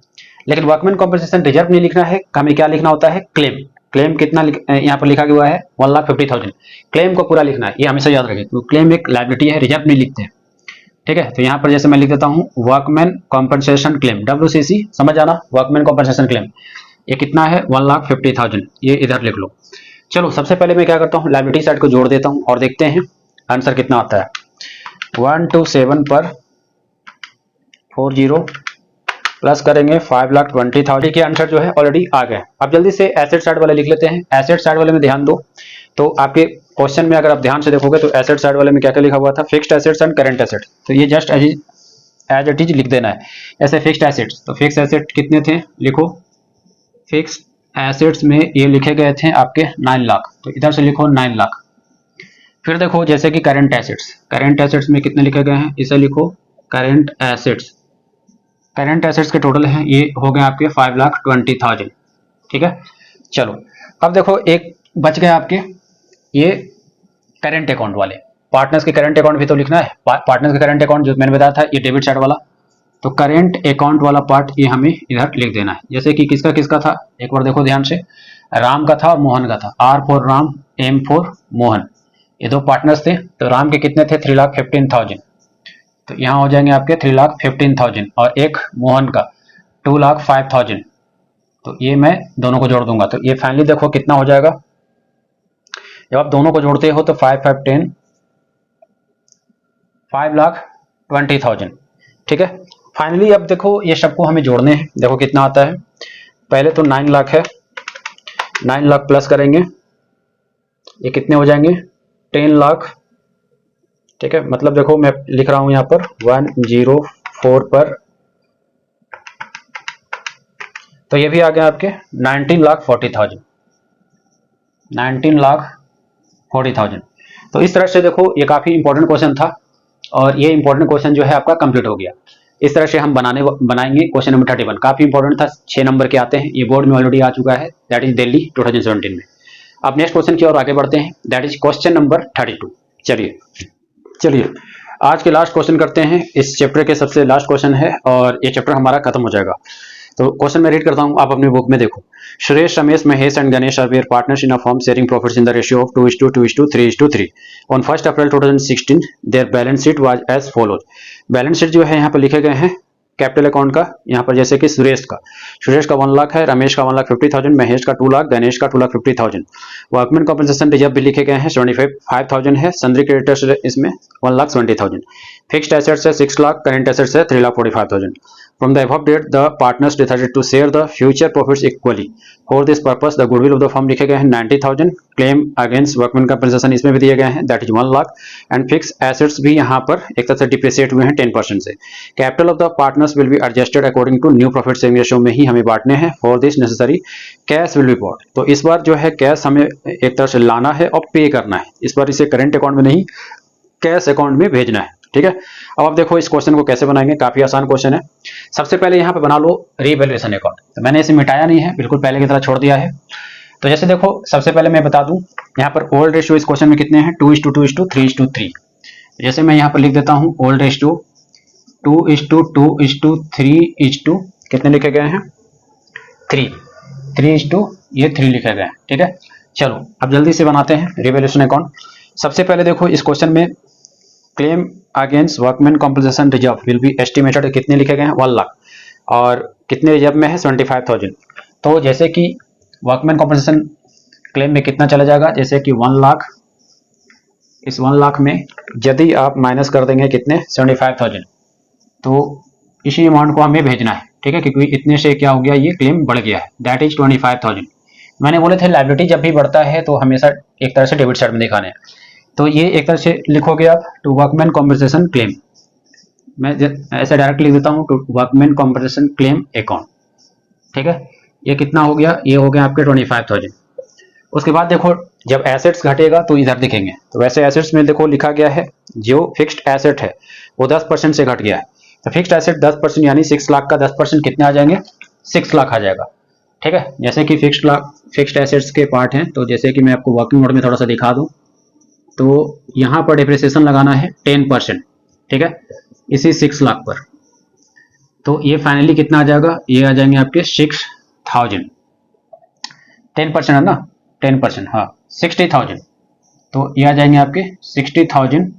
Speaker 1: लेकिन वर्कमैन कॉम्पनसेशन रिजर्व नहीं लिखना है, हमें क्या लिखना होता है, क्लेम। क्लेम कितना यहाँ पर लिखा हुआ है 1,50,000, क्लेम को पूरा लिखना है, ये हमेशा याद रखें, तो क्लेम एक लायबिलिटी है, रिजर्व नहीं लिखते हैं, ठीक है। तो यहाँ पर जैसे मैं लिख देता हूँ वर्कमैन कॉम्पनसेशन क्लेम, WCC, समझ आना, वर्कमैन कॉम्पनसेशन क्लेम ये कितना है 1,50,000, ये इधर लिख लो। चलो सबसे पहले मैं क्या करता हूँ, लायबिलिटी साइड को जोड़ देता हूँ और देखते हैं आंसर कितना आता है। 127 पर 40 प्लस करेंगे 5,20,000 के आंसर जो है ऑलरेडी आ गए। अब जल्दी से एसेट साइड वाले लिख लेते हैं। एसेट साइड वाले में ध्यान दो, तो आपके क्वेश्चन में अगर आप ध्यान से देखोगे तो एसेट साइड वाले में क्या क्या लिखा हुआ था, fixed assets and current asset. तो ये जस्ट एज इट इज लिख देना है। ऐसे फिक्स्ड एसेट्स, तो फिक्स्ड एसेट कितने थे, लिखो फिक्स्ड एसेट्स में ये लिखे गए थे आपके 9 लाख, तो इधर से लिखो 9 लाख। फिर देखो जैसे कि करंट एसेट्स में कितने लिखे गए हैं, इसे लिखो करंट एसेट्स के टोटल हैं ये हो गए आपके 5,20,000। ठीक है, चलो अब देखो एक बच गए आपके ये करंट अकाउंट वाले। पार्टनर्स के करंट अकाउंट भी तो लिखना है। पार्टनर्स के करंट अकाउंट जो मैंने बताया था ये डेबिट साइड वाला, तो करंट अकाउंट वाला पार्ट ये हमें इधर लिख देना है। जैसे कि किसका किसका था, एक बार देखो ध्यान से, राम का था और मोहन का था। R for Ram, M for Mohan, ये दो पार्टनर्स थे। तो राम के कितने थे, 3,15,000, तो यहाँ हो जाएंगे आपके 3,15,000, और एक मोहन का 2,05,000। तो ये मैं दोनों को जोड़ दूंगा, तो ये फाइनली देखो कितना हो जाएगा। जब आप दोनों को जोड़ते हो तो 5 5 10, 5,20,000। ठीक है, फाइनली अब देखो ये सबको हमें जोड़ने हैं। देखो कितना आता है, पहले तो 9 लाख है, 9 लाख प्लस करेंगे, ये कितने हो जाएंगे, 10 लाख। ठीक है, मतलब देखो मैं लिख रहा हूं यहाँ पर 104 पर, तो ये भी आ गया आपके 19,40,000, 19,40,000। तो इस तरह से देखो ये काफी इंपॉर्टेंट क्वेश्चन था, और ये इंपॉर्टेंट क्वेश्चन जो है आपका कंप्लीट हो गया। इस तरह से हम बनाएंगे क्वेश्चन नंबर 31, काफी इंपॉर्टेंट था, 6 नंबर के आते हैं, ये बोर्ड में ऑलरेडी आ चुका है, दैट इज दिल्ली 2017 में। अब नेक्स्ट क्वेश्चन की ओर आगे बढ़ते हैं, दैट इज क्वेश्चन नंबर 32। चलिए आज के लास्ट क्वेश्चन करते हैं, इस चैप्टर के सबसे लास्ट क्वेश्चन है और ये चैप्टर हमारा खत्म हो जाएगा। तो क्वेश्चन मैं रीड करता हूं, आप अपनी बुक में देखो। Suresh, Ramesh, Mahesh and Ganesh are were partners in a firm sharing profits in the ratio of 2:2:3:3। On 1 April 2016 their balance sheet was as follows. Balance sheet जो है यहाँ पर लिखे गए हैं कैपिटल अकाउंट का, यहाँ पर जैसे कि सुरेश का 1 लाख है, रमेश का 1,50,000, महेश का 2 लाख, गणेश का 2,50,000। वर्कमैन कॉम्पनसेशन रिजर्व भी लिखे गए हैं 75,000 है, सन्ड्री क्रेडिटर्स इसमें 1,20,000। फिक्स्ड एसेट्स है 6 लाख, करंट एसेट्स है 3,45,000। From the above date, the partners decided to share the future profits equally. For this purpose, the goodwill of the firm लिखे गए हैं 90,000, claim against workman compensation इसमें भी दिए गए हैं, that is 1 lakh, and fixed assets भी यहाँ पर एक तरह से डिप्रिसिएट हुए हैं 10% से। Capital of the partners will be adjusted according to new profit sharing ratio में ही हमें बांटने हैं। For this necessary cash will be bought। तो इस बार जो है कैश हमें एक तरह से लाना है और पे करना है। इस बार इसे करंट अकाउंट में नहीं, कैश अकाउंट में भेजना है। ठीक है, अब आप देखो इस क्वेश्चन को कैसे बनाएंगे, काफी आसान क्वेश्चन है। सबसे पहले यहाँ पे बना लो रीवैल्यूएशन अकाउंट। तो मैंने इसे मिटाया नहीं है, बिल्कुल पहले की तरह छोड़ दिया है। तो जैसे देखो सबसे पहले मैं बता दूं, यहाँ पर ओल्ड रेशियो इस क्वेश्चन में कितने हैं, 2:2:3:3। जैसे मैं यहाँ पर लिख देता हूँ ओल्ड रेशियो 2:2:3 कितने लिखे गए हैं, 3 ये 3 लिखे गए हैं। ठीक है, चलो अब जल्दी से बनाते हैं रीवैल्यूएशन अकाउंट। सबसे पहले देखो इस क्वेश्चन में claim against workman compensation reserve will be estimated कितने लिखे गए हैं, 1 लाख, और कितने रिजर्व में है 75,000। तो जैसे कि वर्कमैन कॉम्पनसेशन क्लेम में कितना चला जाएगा, जैसे कि 1 लाख, इस 1 लाख में यदि आप माइनस कर देंगे कितने 75,000, तो इसी अमाउंट को हमें भेजना है। ठीक है, क्योंकि इतने से क्या हो गया, ये क्लेम बढ़ गया है, दैट इज 25,000। मैंने बोले थे लायबिलिटी जब भी बढ़ता है तो हमेशा एक तरह से डेबिट साइड में दिखाने हैं। तो ये एक तरह से लिखोगे आप टू वर्कमैन कॉम्पनसेशन क्लेम, मैं ऐसे डायरेक्ट लिख देता हूँ to workman compensation claim account. ठीक है, ये कितना हो गया, ये हो गया आपके 25,000। उसके बाद देखो जब एसेट्स घटेगा तो इधर दिखेंगे, तो वैसे एसेट्स में देखो लिखा गया है जो फिक्स्ड एसेट है वो 10% से घट गया है। तो फिक्स्ड एसेट 10% यानी 6 लाख का 10% कितने आ जाएंगे, 6 लाख आ जाएगा। ठीक है, जैसे कि फिक्स्ड एसेट्स के पार्ट हैं, तो जैसे कि मैं आपको वर्किंग मोड में थोड़ा सा दिखा दूं, तो यहाँ पर डिप्रिसिएशन लगाना है 10%। ठीक है, इसी 6 लाख पर, तो ये फाइनली कितना आ जाएगा, ये आ जाएंगे आपके 6,000। 10% है ना, 10%, हाँ 60,000, तो ये आ जाएंगे आपके 60,000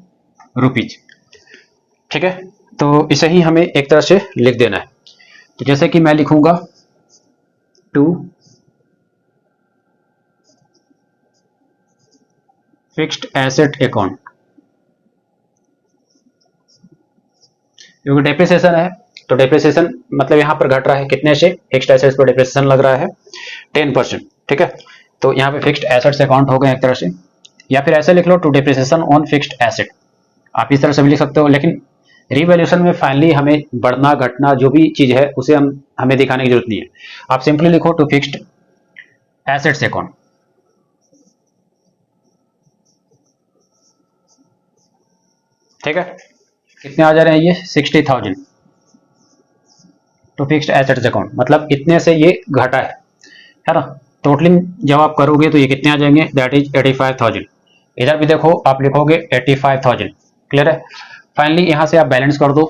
Speaker 1: रुपीज। ठीक है, तो इसे ही हमें एक तरह से लिख देना है। तो जैसे कि मैं लिखूंगा टू फिक्स्ड एसेट अकाउंट, क्योंकि डेप्रिसिएशन है तो डेप्रिसिएशन मतलब यहाँ पर घट रहा है कितने से, फिक्स्ड एसेट्स पर डेप्रिसिएशन लग रहा है 10%। ठीक है, तो यहाँ पे फिक्स्ड एसेट्स अकाउंट हो गए एक तरह से। या फिर ऐसे लिख लो to depreciation on fixed asset, आप इस तरह से भी लिख सकते हो। लेकिन रिवैल्यूएशन में फाइनली हमें बढ़ना घटना जो भी चीज है उसे हमें दिखाने की जरूरत नहीं है। आप सिंपली लिखो टू फिक्स्ड एसेट्स अकाउंट। ठीक है, कितने आ जा रहे हैं ये 60,000 टू फिक्स्ड एसेट्स अकाउंट, मतलब इतने से ये घटा है ना। टोटलिंग जब आप करोगे तो ये कितने आ जाएंगे, दैट इज 85,000। इधर भी देखो आप लिखोगे 85,000। क्लियर है। फाइनली यहां से आप बैलेंस कर दो,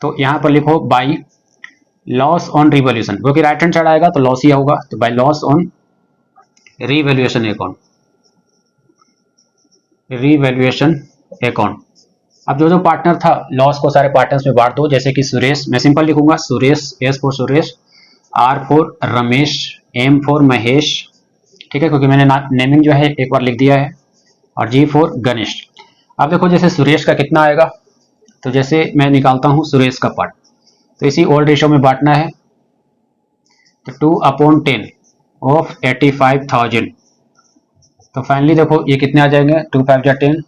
Speaker 1: तो यहां पर लिखो बाई लॉस ऑन रिवैल्यूएशन, क्योंकि राइट हैंड साइड आएगा तो लॉस ही होगा, तो by loss on revaluation account, revaluation account. अब जो जो पार्टनर था लॉस को सारे पार्टनर्स में बांट दो, जैसे कि सुरेश, मैं सिंपल लिखूंगा Suresh, S for Suresh, R for Ramesh, M for Mahesh, ठीक है, क्योंकि मैंने नेमिंग जो है एक बार लिख दिया है, और जी फॉर गणेश। अब देखो जैसे सुरेश का कितना आएगा, तो जैसे मैं निकालता हूं सुरेश का पार्ट, तो इसी ओल्ड रेशियो में बांटना है, तो 2/10 ऑफ 85,000। तो फाइनली देखो ये कितने आ जाएंगे, 2 5 जा 10,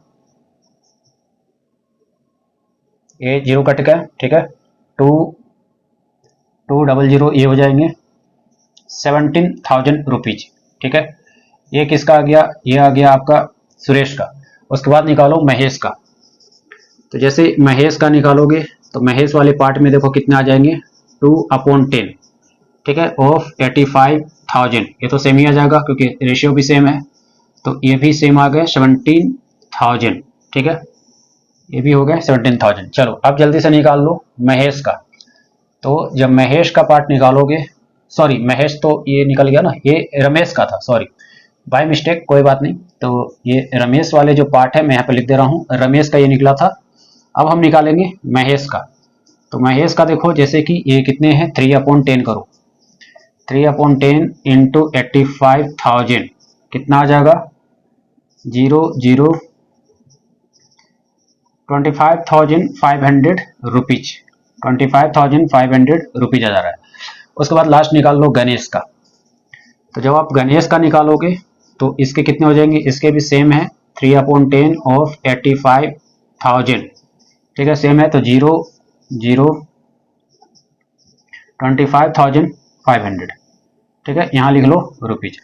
Speaker 1: ये 0 कट गया, ठीक है, 200 ये हो जाएंगे 17,000 रुपीज। ठीक है, ये किसका आ गया, ये आ गया आपका सुरेश का। उसके बाद निकालो महेश का, तो जैसे महेश का निकालोगे तो महेश वाले पार्ट में देखो कितने आ जाएंगे 2/10, ठीक है, ऑफ 85,000। ये तो सेम ही आ जाएगा क्योंकि रेशियो भी सेम है, तो ये भी सेम आ गए 17,000। ठीक है, ये भी हो गए 17,000। चलो अब जल्दी से निकाल लो महेश का। तो जब महेश का पार्ट निकालोगे, सॉरी महेश तो ये निकल गया ना, ये रमेश का था, सॉरी बाय मिस्टेक, कोई बात नहीं। तो ये रमेश वाले जो पार्ट है मैं यहाँ पे लिख दे रहा हूँ, रमेश का ये निकला था। अब हम निकालेंगे महेश का। तो महेश का देखो जैसे कि ये कितने हैं 3/10 करो, 3/10 इंटू 85,000 कितना आ जाएगा 25,500 रुपीज, 25,500 रुपीज आ जा रहा है। उसके बाद लास्ट निकाल लो गणेश का। तो जब आप गणेश का निकालोगे तो इसके कितने हो जाएंगे, इसके भी सेम है 3/10 ऑफ 85,000। ठीक है, सेम है, तो 25,500। ठीक है, यहाँ लिख लो रुपीज।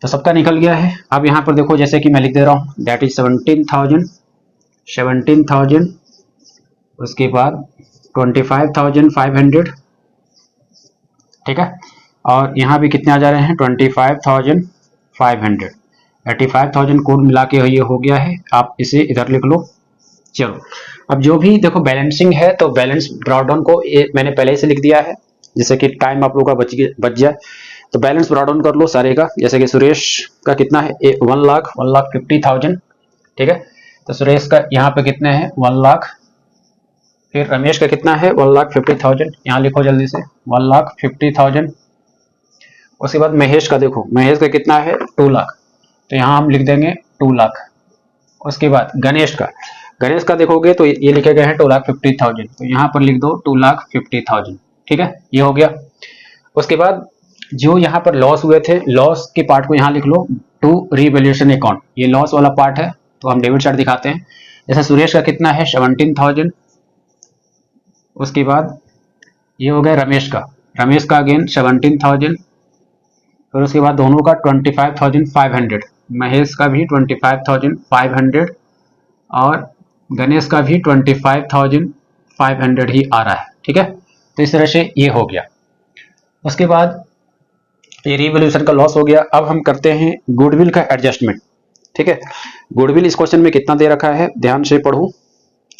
Speaker 1: तो सबका निकल गया है। अब यहाँ पर देखो जैसे कि मैं लिख दे रहा हूँ दैट इज 17,000, उसके बाद 25,500। ठीक है, और यहाँ भी कितने आ जा रहे हैं 25,500, 85,000 कोड मिला के ये हो गया है। आप इसे इधर लिख लो। चलो अब जो भी देखो बैलेंसिंग है, तो बैलेंस ब्रॉडाउन को मैंने पहले से लिख दिया है, जिससे कि टाइम आप लोगों का बच जाए। तो बैलेंस ब्रॉडाउन कर लो सारे का। जैसे कि सुरेश का कितना है 1,50,000। ठीक है, तो सुरेश का यहाँ पे कितने हैं 1 लाख। फिर रमेश का कितना है 1,50,000, यहाँ लिखो जल्दी से 1,50,000। उसके बाद महेश का देखो, महेश का कितना है 2 लाख, तो यहाँ हम लिख देंगे 2 लाख। उसके बाद गणेश का देखोगे तो ये लिखे गए हैं 2,50,000, तो यहाँ पर लिख दो 2,50,000। ठीक है, ये हो गया। उसके बाद जो यहाँ पर लॉस हुए थे, लॉस के पार्ट को यहाँ लिख लो टू रिवैल्यूएशन अकाउंट। ये लॉस वाला पार्ट है, तो हम डेबिट साइड दिखाते हैं। जैसे सुरेश का कितना है 17,000। उसके बाद ये हो गया रमेश का अगेन 17,000। फिर उसके बाद दोनों का 25,500, महेश का भी 25,500 और गणेश का भी 25,500 ही आ रहा है। ठीक है, तो इस तरह से ये हो गया। उसके बाद ये रिवैल्यूएशन का लॉस हो गया। अब हम करते हैं गुडविल का एडजस्टमेंट। ठीक है, गुडविल इस क्वेश्चन में कितना दे रखा है, ध्यान से पढ़ो।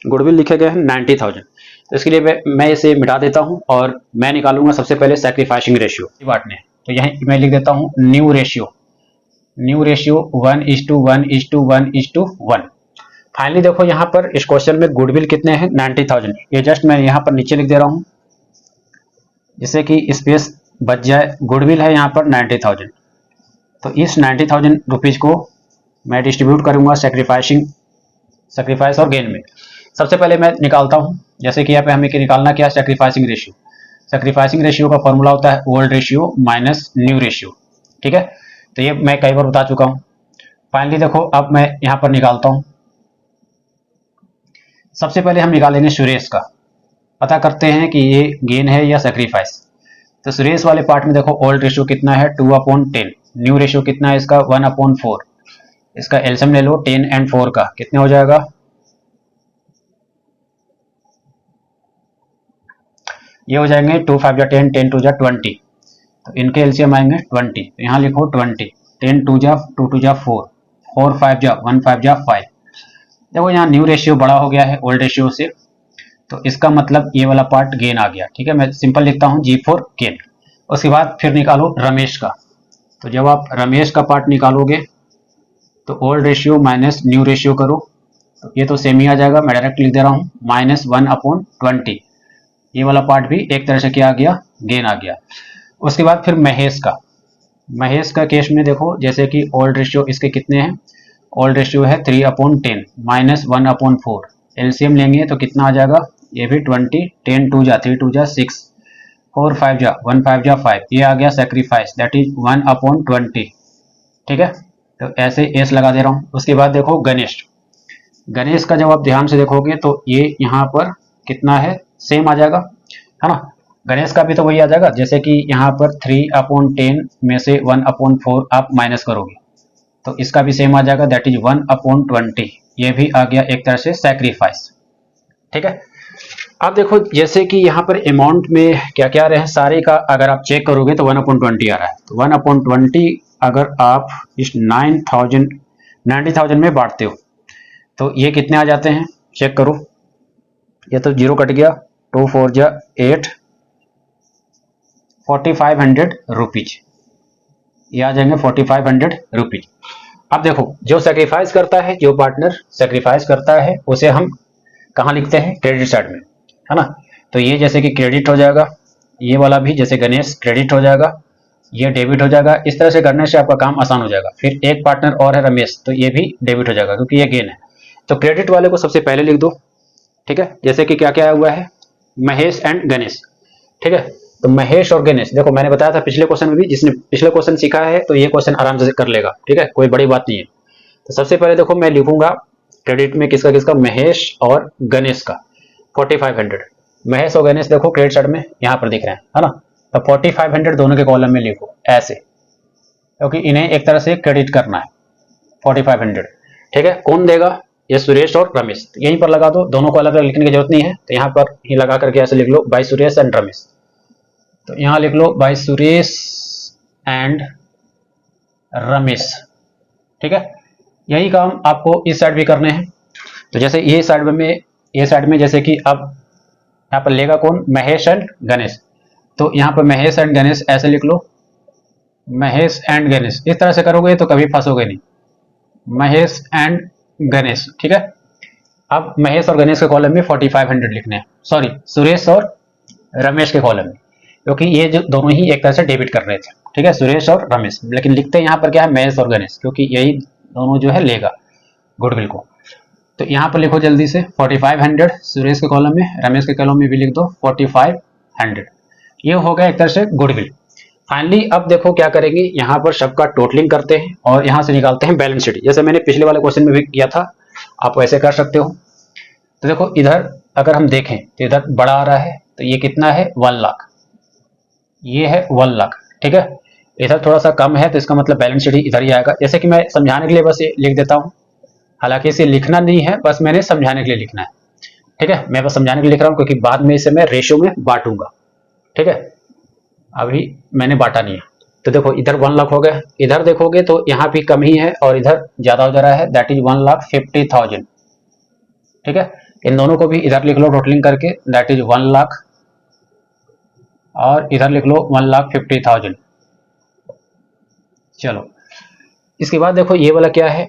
Speaker 1: गुडविल लिखे गए हैं 90,000। तो इसके लिए मैं इसे मिटा देता हूं और मैं निकालूंगा सबसे पहले सैक्रिफाइसिंग रेशियो बांटने। तो यहीं मैं लिख देता हूं न्यू रेशियो 1:1:1:1। फाइनली देखो यहाँ पर इस क्वेश्चन में गुडविल कितने हैं 90,000। ये जस्ट मैं यहाँ पर नीचे लिख दे रहा हूँ जिससे कि स्पेस बच जाए। गुडविल है यहाँ पर 90,000, तो इस 90,000 रुपीज को मैं डिस्ट्रीब्यूट करूंगा सैक्रिफाइस और गेन में। सबसे पहले मैं निकालता हूं, जैसे कि यहाँ पे हमें निकालना क्या, सैक्रिफाइसिंग रेशियो। सैक्रिफाइसिंग रेशियो का फॉर्मूला होता है old ratio minus new ratio. ठीक है, तो ये मैं कई बार बता चुका हूं। फाइनली देखो अब मैं यहाँ पर निकालता हूँ। सबसे पहले हम निकालेंगे सुरेश का, पता करते हैं कि ये गेन है या सेक्रीफाइस। तो सुरेश वाले पार्ट में देखो ओल्ड रेशियो कितना है 2/10, न्यू रेशियो कितना है इसका 1/4। इसका एलसीएम ले लो 10 एंड 4 का, कितने हो जाएगा, ये हो जाएंगे 2 5 जा 10, 10 2 जा 20, तो इनके एलसीएम आएंगे 20। तो यहाँ लिखो 20, 10 2 जा 2 2 जा 4, 4 5 जा 1 5 जा 5। देखो यहाँ न्यू रेशियो बड़ा हो गया है ओल्ड रेशियो से, तो इसका मतलब ये वाला पार्ट गेन आ गया। ठीक है, मैं सिंपल लिखता हूँ G4 गेन। उसके बाद फिर निकालो रमेश का। तो जब आप रमेश का पार्ट निकालोगे तो old ratio minus new ratio करो, तो ये तो सेम ही आ जाएगा, मैं डायरेक्ट लिख दे रहा हूँ -1/20। ये वाला पार्ट भी एक तरह से क्या आ गया, गेन आ गया। उसके बाद फिर महेश का केस में देखो, जैसे कि ओल्ड रेशियो इसके कितने हैं, ओल्ड रेशियो है 3/10 -1/4। एलसीएम लेंगे तो कितना आ जाएगा, ये भी 20, 10 2 जा 3 2 जा 6, 4 5 जा 1 5 जा 5, ये आ गया सेक्रीफाइस, दैट इज 1/20। ठीक है, तो ऐसे एस लगा दे रहा हूँ। उसके बाद देखो गणेश का जब आप ध्यान से देखोगे तो ये यहाँ पर कितना है, सेम आ जाएगा, है ना। गणेश का भी तो वही आ जाएगा, जैसे कि यहाँ पर 3/10 में से 1/4 आप माइनस करोगे तो इसका भी सेम आ जाएगा, दैट इज 1/20। ये भी आ गया एक तरह से सेक्रीफाइस। ठीक है, अब देखो जैसे कि यहाँ पर अमाउंट में क्या क्या रहे हैं सारे का, अगर आप चेक करोगे तो 1/20 आ रहा है। तो 1/20 अगर आप इस 90,000 में बांटते हो तो ये कितने आ जाते हैं, चेक करो। ये तो जीरो कट गया, 2 4 जा 8, 4500 रुपीज, ये आ जाएंगे 4500 रुपीज। अब देखो जो सेक्रीफाइस करता है, जो पार्टनर सेक्रीफाइस करता है उसे हम कहाँ लिखते हैं, क्रेडिट साइड में, है ना। तो ये जैसे कि क्रेडिट हो जाएगा, ये वाला भी जैसे गणेश क्रेडिट हो जाएगा, ये डेबिट हो जाएगा। इस तरह से करने से आपका काम आसान हो जाएगा। फिर एक पार्टनर और है रमेश, तो ये भी डेबिट हो जाएगा क्योंकि ये गेन है। तो क्रेडिट वाले को सबसे पहले लिख दो। ठीक है, जैसे कि क्या क्या हुआ है, महेश एंड गणेश। ठीक है, तो महेश और गणेश, देखो मैंने बताया था पिछले क्वेश्चन में भी, जिसने पिछले क्वेश्चन सीखा है तो ये क्वेश्चन आराम से कर लेगा। ठीक है, कोई बड़ी बात नहीं है। तो सबसे पहले देखो मैं लिखूंगा क्रेडिट में किसका किसका, महेश और गणेश का 4500। महेश और गणेश देखो क्रेडिट साइड में यहाँ पर दिख रहे हैं, है ना। तो 4500 दोनों के कॉलम में लिखो ऐसे, क्योंकि इन्हें एक तरह से क्रेडिट करना है 4500। ठीक है, कौन देगा, ये सुरेश और रमेश। तो यहीं पर लगा दो, दोनों को अलग अलग लिखने की जरूरत नहीं है, तो यहाँ पर ही लगा करके ऐसे लिख लो, बाय सुरेश एंड रमेश। तो यहाँ लिख लो बाय सुरेश एंड रमेश। ठीक है, यही काम आपको इस साइड भी करने हैं। तो जैसे ये साइड में जैसे कि अब यहाँ पर लेगा कौन, महेश एंड गणेश। तो यहाँ पर महेश एंड गणेश ऐसे लिख लो, महेश एंड गणेश। इस तरह से करोगे तो कभी फंसोगे नहीं, महेश एंड गणेश। ठीक है, अब महेश और गणेश के कॉलम में 4500 लिखने हैं, सॉरी सुरेश और रमेश के कॉलम में, क्योंकि ये जो दोनों ही एक तरह से डेबिट कर रहे थे। ठीक है, सुरेश और रमेश, लेकिन लिखते हैं यहाँ पर क्या है, महेश और गणेश, क्योंकि यही दोनों जो है लेगा गुडविल को। तो यहाँ पर लिखो जल्दी से 4500 सुरेश के कॉलम में, रमेश के कॉलम में भी लिख दो 4500। ये हो गया एक तरह से गुडविल। फाइनली अब देखो क्या करेंगे, यहाँ पर सबका टोटलिंग करते हैं और यहाँ से निकालते हैं बैलेंस शीट, जैसे मैंने पिछले वाले क्वेश्चन में भी किया था, आप वैसे कर सकते हो। तो देखो इधर अगर हम देखें तो इधर बड़ा आ रहा है, तो ये कितना है 1 लाख, ये है 1 लाख। ठीक है, इधर थोड़ा सा कम है तो इसका मतलब बैलेंस शीट इधर ही आएगा। जैसे कि मैं समझाने के लिए बस ये लिख देता हूँ, हालांकि इसे लिखना नहीं है, बस मैंने समझाने के लिए लिखना है। ठीक है, मैं बस समझाने के लिए लिख रहा हूँ, क्योंकि बाद में इसे मैं रेशियो में बांटूंगा। ठीक है, अभी मैंने बांटा नहीं है। तो देखो इधर 1 लाख हो गया, इधर देखोगे तो यहाँ भी कम ही है और इधर ज्यादा हो जा रहा है, दैट इज 1,50,000। ठीक है, इन दोनों को भी इधर लिख लो टोटलिंग करके, दैट इज 1 लाख, और इधर लिख लो 1,50,000। चलो इसके बाद देखो ये वाला क्या है,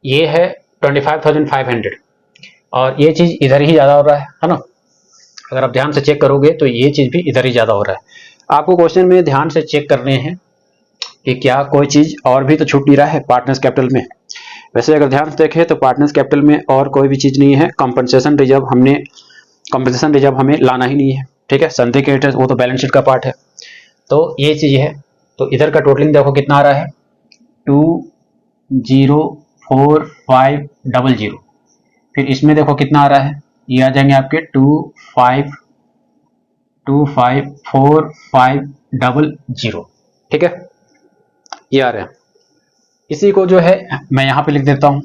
Speaker 1: ये है 25,500, और ये चीज इधर ही ज्यादा हो रहा है ना। अगर आप ध्यान से चेक करोगे तो ये चीज भी इधर ही ज्यादा हो रहा है। आपको क्वेश्चन में ध्यान से चेक करने हैं कि क्या कोई चीज और भी तो छूट नहीं रहा है पार्टनर्स कैपिटल में। वैसे अगर ध्यान से देखें तो पार्टनर्स कैपिटल में और कोई भी चीज नहीं है, कंपनसेशन रिजर्व हमें लाना ही नहीं है। ठीक है, संदेह क्रेडिटर्स वो तो बैलेंस शीट का पार्ट है, तो ये चीज है। तो इधर का टोटलिंग देखो कितना आ रहा है, 2500। फिर इसमें देखो कितना आ रहा है, ये आ जाएंगे आपके 254500। ठीक है, ये आ रहे हैं। इसी को जो है मैं यहाँ पे लिख देता हूँ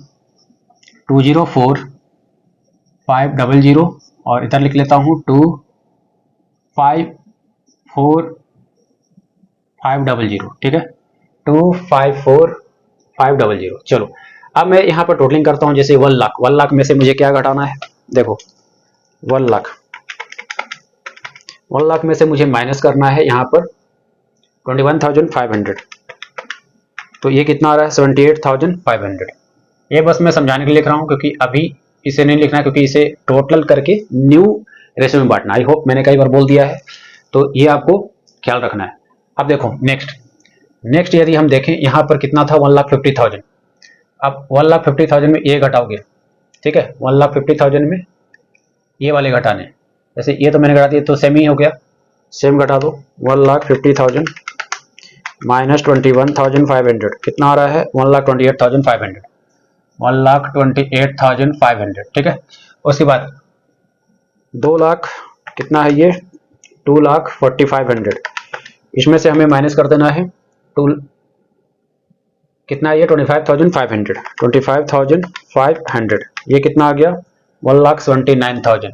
Speaker 1: 204500 और इधर लिख लेता हूँ 254500। ठीक है, 254500। चलो अब मैं यहाँ पर टोटलिंग करता हूँ। जैसे 1 लाख, 1 लाख में से मुझे क्या घटाना है, देखो 1 लाख, 1 लाख में से मुझे माइनस करना है यहाँ पर 21,500। तो ये कितना आ रहा है 78,500। ये बस मैं समझाने के लिए लिख रहा हूँ, क्योंकि अभी इसे नहीं लिखना है, क्योंकि इसे टोटल करके न्यू रेशियो में बांटना। आई होप मैंने कई बार बोल दिया है, तो ये आपको ख्याल रखना है। अब देखो नेक्स्ट यदि हम देखें यहाँ पर कितना था 1,50,000। अब 1,50,000 में ये घटाओगे, ठीक है, 1,50,000 में ये वाले घटाने, जैसे ये तो मैंने घटा दिया तो सेम ही हो गया, सेम घटा दो। 1,50,000 माइनस 21,500 कितना आ रहा है 1,28,500, 1,28,500। ठीक है, उसके बाद 2 लाख कितना है ये 2,45,000। इसमें से हमें माइनस कर देना है कितना है ये 25,500, 25,500। ये कितना आ गया 1,79,000।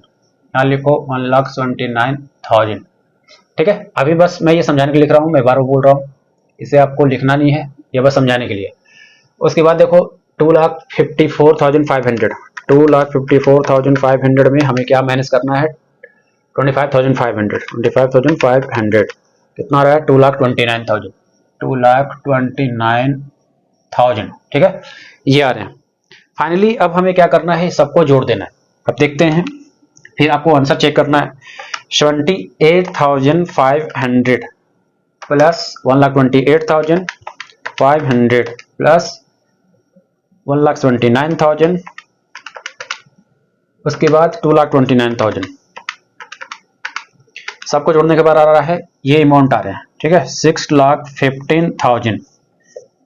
Speaker 1: यहाँ लिखो 1,79,000। ठीक है, अभी बस मैं ये समझाने के लिए लिख रहा हूँ, मैं बार बार बोल रहा हूँ, इसे आपको लिखना नहीं है, ये बस समझाने के लिए। उसके बाद देखो 2,54,500, 2,54,500 में हमें क्या माइनस करना है 25,500, 25,500 कितना आ रहा है 2,29,000, 2,29,000। ठीक है, ये आ रहे हैं। फाइनली अब हमें क्या करना है, सबको जोड़ देना है। अब देखते हैं, फिर आपको आंसर चेक करना है। 78,500 प्लस 1,28,500 प्लस 1,79,000, उसके बाद 2,29,000। सबको जोड़ने के बाद आ रहा है ये अमाउंट आ रहे हैं। ठीक है, 6,15,000,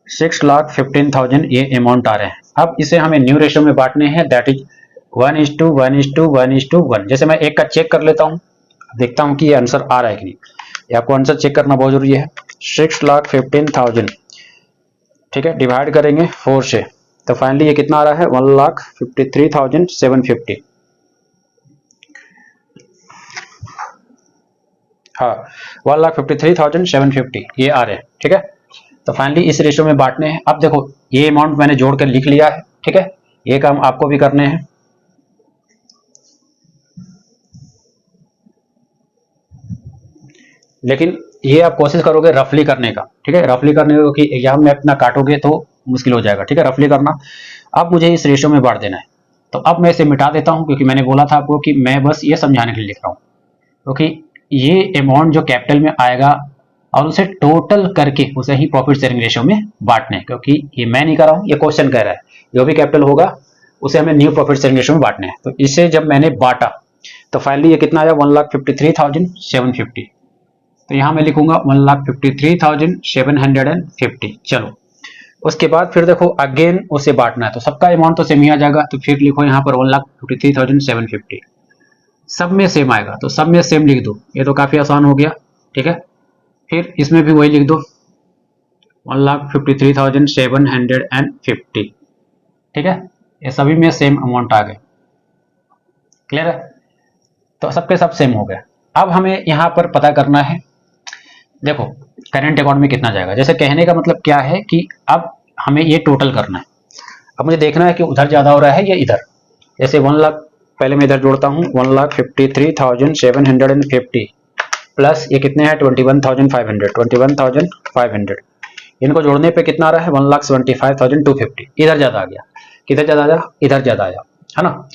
Speaker 1: 6,15,000 ये अमाउंट आ रहे हैं। अब इसे हमें न्यू रेशियो में बांटने हैं, दैट इज 1:1:1:1:1। जैसे मैं एक का चेक कर लेता हूँ, देखता हूँ कि ये आंसर आ रहा है कि नहीं। ये आपको आंसर चेक करना बहुत जरूरी है। 6,15,000 ठीक है, डिवाइड करेंगे 4 से, तो फाइनली ये कितना आ रहा है 1,53,750। हाँ, 1,53,750 ये आ रहे हैं। ठीक है, तो फाइनली इस रेशियो में बांटने हैं। अब देखो ये अमाउंट मैंने जोड़ कर लिख लिया है। ठीक है, ये काम आपको भी करने हैं। लेकिन ये आप कोशिश करोगे रफली करने का। ठीक है, रफली करने का, क्योंकि एग्जाम में अपना काटोगे तो मुश्किल हो जाएगा। ठीक है, रफली करना। अब मुझे इस रेशियो में बांट देना है, तो अब मैं इसे मिटा देता हूं, क्योंकि मैंने बोला था आपको कि मैं बस ये समझाने के लिए लिख रहा हूं, क्योंकि ये अमाउंट जो कैपिटल में आएगा और उसे टोटल करके उसे ही प्रॉफिट शेयरिंग रेशियो में बांटने, क्योंकि ये मैं नहीं कर रहा हूं, ये क्वेश्चन कह रहा है जो भी कैपिटल होगा उसे हमें न्यू प्रॉफिट शेयरिंग रेशियो में बांटने हैं। तो इसे जब मैंने बांटा तो फाइनली ये कितना आया 1,53,750। तो यहाँ मैं लिखूंगा 1,53,750। चलो उसके बाद फिर देखो अगेन उसे बांटना है, तो सबका अमाउंट तो सेम ही आ जाएगा। तो फिर लिखो यहाँ पर 1,53,750, सब में सेम आएगा तो सब में सेम लिख दो। ये तो काफी आसान हो गया। ठीक है, फिर इसमें भी वही लिख दो 1,53,750। ठीक है, ये सभी में सेम अमाउंट आ गए। क्लियर है, तो सबके सब सेम हो गए। अब हमें यहाँ पर पता करना है, देखो करेंट अकाउंट में कितना जाएगा। जैसे कहने का मतलब क्या है कि अब हमें ये टोटल करना है। अब मुझे देखना है कि उधर ज्यादा हो रहा है या इधर। जैसे 1 लाख, पहले मैं इधर जोड़ता हूँ 1,53,750 प्लस ये कितने हैं 21,500, 21,500। इनको जोड़ने पे कितना आ रहा है 1,75,250। इधर ज्यादा आ गया, किधर ज्यादा आया, इधर ज्यादा आया, है ना।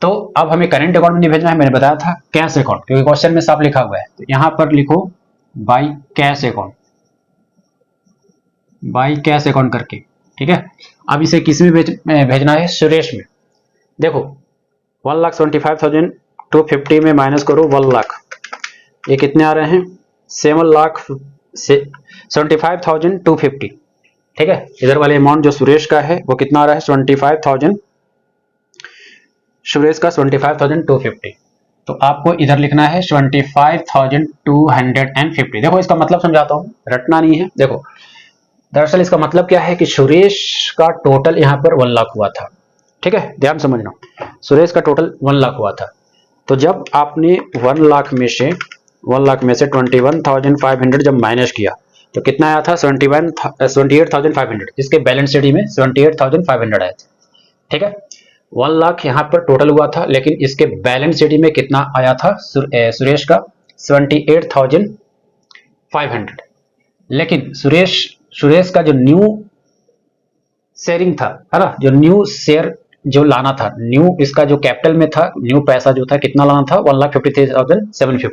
Speaker 1: तो अब हमें करेंट अकाउंट में नहीं भेजना है, मैंने बताया था कैश अकाउंट, क्योंकि क्वेश्चन में साफ लिखा हुआ है। तो यहाँ पर लिखो by cash account, by cash account करके। ठीक है, अब इसे किस में भेजना है, सुरेश में। देखो 1,75,250 में माइनस करो 1 लाख, ये कितने आ रहे हैं 7,75,250। ठीक है। इधर वाले अमाउंट जो सुरेश का है वो कितना आ रहा है 25,000, सुरेश का 25,250। तो आपको इधर लिखना है 25,250। देखो इसका मतलब समझाता हूँ, रटना नहीं है। देखो दरअसल इसका मतलब क्या है कि सुरेश का टोटल यहाँ पर 1 लाख हुआ था, ठीक है, ध्यान समझना। सुरेश का टोटल 1 लाख हुआ था। तो जब आपने 1 लाख में से 21,500 जब माइनस किया तो कितना आया था 78,500। इसके बैलेंस शीट में 78,500 आए थे, ठीक है। 1 लाख यहाँ पर टोटल हुआ था, लेकिन इसके बैलेंस शीट में कितना आया था सुरेश का 78,500। लेकिन सुरेश का जो न्यू शेयरिंग था, है ना, जो न्यू शेयर जो लाना था, न्यू इसका जो कैपिटल में था, न्यू पैसा जो था कितना लाना था 1,53,750।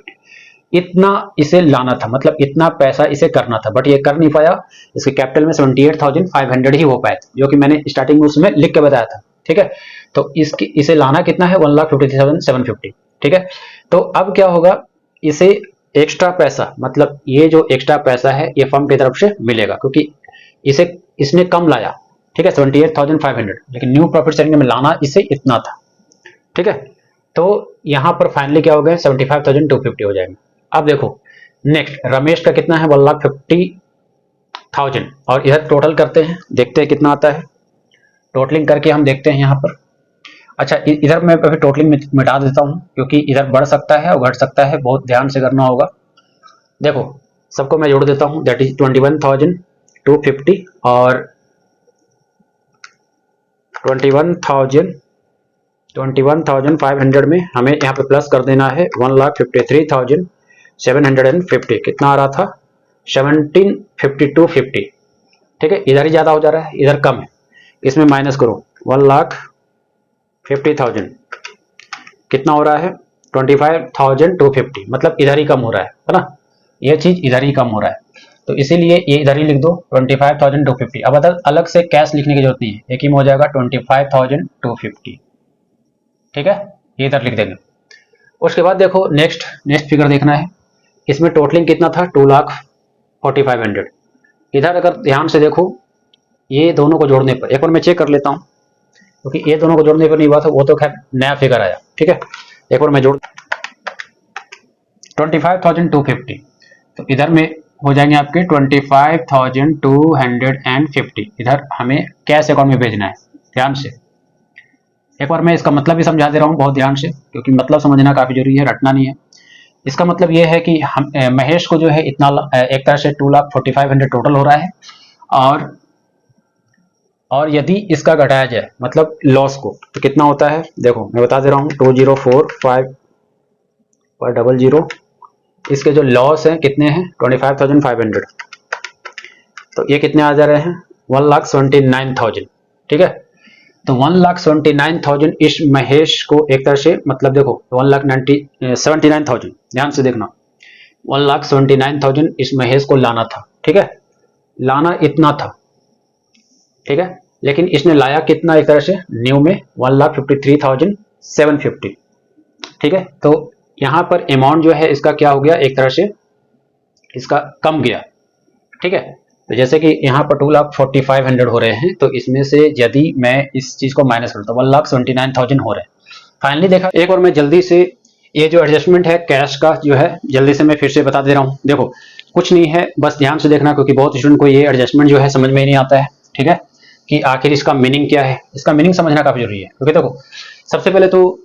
Speaker 1: इतना इसे लाना था, मतलब इतना पैसा इसे करना था, बट ये कर नहीं पाया। इसके कैपिटल में 78,500 ही हो पाए थे, जो कि मैंने स्टार्टिंग में उसमें लिख के बताया था, ठीक है। तो इसे लाना कितना है 1,53,750, ठीक है। तो अब क्या होगा, इसे एक्स्ट्रा पैसा, मतलब ये जो एक्स्ट्रा पैसा है ये फर्म की तरफ से मिलेगा, क्योंकि इसने कम लाया, ठीक है, 78,500, लेकिन न्यू प्रॉफिट शेयरिंग में लाना इसे इतना था, ठीक है। तो यहाँ पर फाइनली क्या हो गया 75,250 हो जाएगा। अब देखो नेक्स्ट रमेश का कितना है 1,50,000, और इधर टोटल करते हैं, देखते हैं कितना आता है। टोटलिंग करके हम देखते हैं यहाँ पर। अच्छा इधर मैं अभी टोटलिंग मिटा देता हूँ, क्योंकि इधर बढ़ सकता है और घट सकता है, बहुत ध्यान से करना होगा। देखो सबको मैं जोड़ देता हूँ, दैट इज 21,250 और 21,500 में हमें यहाँ पे प्लस कर देना है 1,53,750। कितना आ रहा था 17,5250, ठीक है। इधर ही ज्यादा हो जा रहा है, इधर कम है, इसमें माइनस करो 1,50,000 कितना हो रहा है 25,250, मतलब इधर ही कम हो रहा है ना, यह चीज इधर ही कम हो रहा है। तो इसीलिए ये इधर ही लिख दो 25,250। अब अलग से कैश लिखने की जरूरत नहीं है, एक ही में हो जाएगा 25,250, ठीक है, ये इधर लिख देंगे। उसके बाद देखो नेक्स्ट फिगर देखना है, इसमें टोटलिंग कितना था 2,45,000। इधर अगर ध्यान से देखो, ये दोनों को जोड़ने पर, एक बार मैं चेक कर लेता हूँ, क्योंकि ये दोनों को जोड़ने पर नहीं हुआ था, वो तो खैर नया फिगर आया, ठीक है। एक बार मैं जोड़ 25,250, तो इधर में हो जाएंगे आपके 25,250। इधर हमें कैश अकाउंट में भेजना है, ध्यान से। एक बार मैं इसका मतलब भी समझा दे रहा हूँ बहुत ध्यान से, क्योंकि मतलब समझना काफी जरूरी है, रटना नहीं है। इसका मतलब ये है कि हम महेश को जो है इतना एक तरह से 2,45,000 टोटल हो रहा है, और यदि इसका घटाया जाए मतलब लॉस को, तो कितना होता है देखो मैं बता दे रहा हूँ 2,04,500। इसके जो लॉस हैं कितने हैं 25,500, तो ये कितने आ जा रहे हैं 1,79,000, ठीक है। तो 1,79,000 इस महेश को एक तरह से, मतलब देखो 1,79,000, ध्यान से देखना, 1,79,000 इस महेश को लाना था, ठीक है, लाना इतना था, ठीक है। लेकिन इसने लाया कितना एक तरह से न्यू में 1,53,750, ठीक है। तो यहाँ पर अमाउंट जो है इसका क्या हो गया, एक तरह से इसका कम गया, ठीक है। तो जैसे कि यहाँ पर 2,45,000 हो रहे हैं, तो इसमें से यदि मैं इस चीज को माइनस करता हूँ 1,79,000 हो रहे हैं। फाइनली देखा, एक और मैं जल्दी से ये जो एडजस्टमेंट है कैश का जो है जल्दी से मैं फिर से बता दे रहा हूँ। देखो कुछ नहीं है, बस ध्यान से देखना, क्योंकि बहुत स्टूडेंट को ये एडजस्टमेंट जो है समझ में ही नहीं आता है, ठीक है, कि आखिर इसका मीनिंग क्या है। इसका मीनिंग समझना काफी जरूरी है, क्योंकि देखो सबसे पहले तो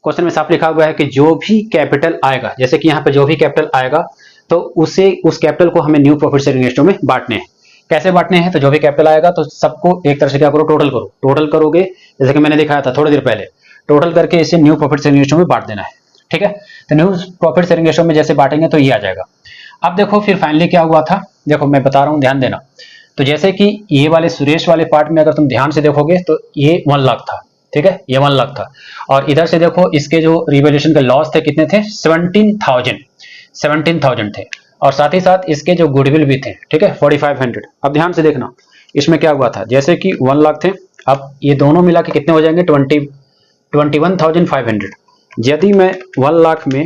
Speaker 1: क्वेश्चन में साफ लिखा हुआ है कि जो भी कैपिटल आएगा, जैसे कि यहाँ पे जो भी कैपिटल आएगा तो उस कैपिटल को हमें न्यू प्रॉफिट शेयरिंग रेशियो में बांटने हैं। कैसे बांटने हैं, तो जो भी कैपिटल आएगा तो सबको एक तरह से क्या करो, टोटल करो। टोटल करोगे जैसे कि मैंने दिखाया था थोड़ी देर पहले, टोटल करके इसे न्यू प्रॉफिट शेयरिंग रेशियो में बांट देना है, ठीक है। तो न्यू प्रॉफिट शेयरिंग रेशियो में जैसे बांटेंगे तो ये आ जाएगा। अब देखो फिर फाइनली क्या हुआ था, देखो मैं बता रहा हूँ ध्यान देना। तो जैसे कि ये वाले सुरेश वाले पार्ट में अगर तुम ध्यान से देखोगे तो ये 1 लाख था, ठीक है, ये 1 लाख था। और इधर से देखो इसके जो रिवैल्यूएशन के लॉस थे कितने थे 17,000 थे, और साथ ही साथ इसके जो गुडविल भी थे, ठीक है 4500। अब ध्यान से देखना इसमें क्या हुआ था, जैसे कि 1 लाख थे, अब ये दोनों मिला के कितने हो जाएंगे 21,500। यदि मैं 1 लाख में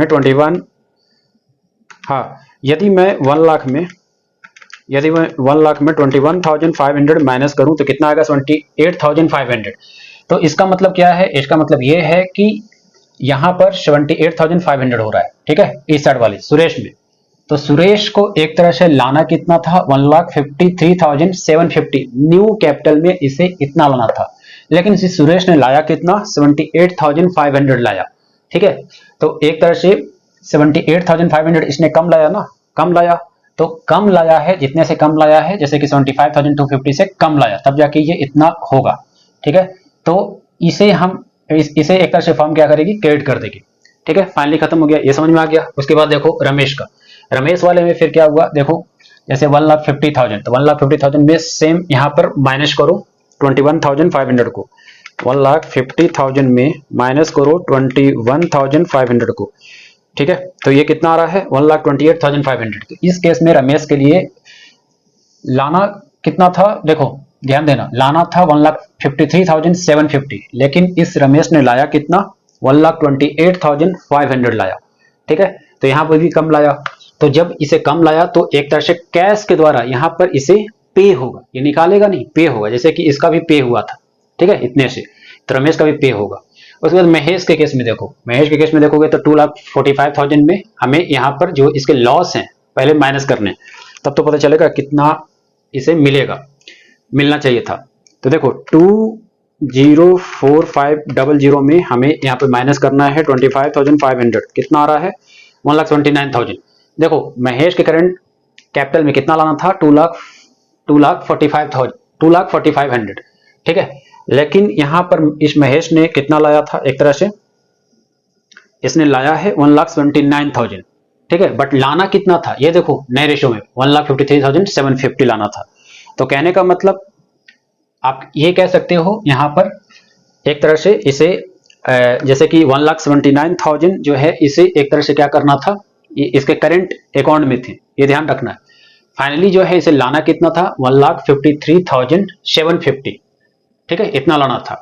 Speaker 1: 21, हाँ, यदि मैं 1 लाख में यदि मैं 1 लाख में 21,500 माइनस करूं तो कितना आएगा 78,500। तो इसका मतलब क्या है, इसका मतलब ये है कि यहाँ पर 78,500 हो रहा है, ठीक है, इस साइड वाली सुरेश में। तो सुरेश को एक तरह से लाना कितना था, 1,53,750 न्यू कैपिटल में इसे इतना लाना था, लेकिन इसे सुरेश ने लाया कितना, 78,500 लाया, ठीक है। तो एक तरह से 78,500 इसने कम लाया ना, कम लाया, तो कम लाया है, जितने से कम लाया है, जैसे कि 75,250 से कम लाया, तब जाके ये इतना होगा, ठीक है। तो इसे हम इसे एक तरह से फर्म क्या करेगी, क्रेडिट कर देगी, ठीक है। फाइनली खत्म हो गया, ये समझ में आ गया। उसके बाद देखो रमेश का, रमेश वाले में फिर क्या हुआ, देखो जैसे 1,50,000, तो 1,50,000 में सेम यहाँ पर माइनस करो 21,500 को, 1,50,000 में माइनस करो 21,500 को, ठीक है। तो ये कितना आ रहा है, 1,28,500। तो इस केस में रमेश के लिए लाना कितना था, देखो ध्यान देना, लाना था 1,53,750, लेकिन इस रमेश ने लाया कितना, 1,28,500 लाया, ठीक है। तो यहाँ पर भी कम लाया, तो जब इसे कम लाया तो एक तरह से कैश के द्वारा यहाँ पर इसे पे होगा, ये निकालेगा नहीं, पे होगा, जैसे कि इसका भी पे हुआ था, ठीक है, इतने से, तो रमेश का भी पे होगा। उसके बाद महेश के केस में देखो, महेश के केस में देखोगे तो 2,45,000 में हमें यहाँ पर जो इसके लॉस हैं पहले माइनस करने, तब तो पता चलेगा कितना इसे मिलेगा, मिलना चाहिए था। तो देखो 2,045,00 में हमें यहाँ पे माइनस करना है 25,500, कितना आ रहा है, 1,79,000। देखो महेश के करंट कैपिटल में कितना लाना था, 2,45,500, ठीक है। लेकिन यहाँ पर इस महेश ने कितना लाया था, एक तरह से इसने लाया है 1,79,000, ठीक है, बट लाना कितना था, ये देखो नए रेशो में 1,53,750 लाना था। तो कहने का मतलब आप ये कह सकते हो यहाँ पर एक तरह से इसे जैसे कि 1,79,000 जो है, इसे एक तरह से क्या करना था, ये इसके करंट अकाउंट में थे, ये ध्यान रखना है। फाइनली जो है इसे लाना कितना था, 1,53,750, ठीक है, इतना लाना था।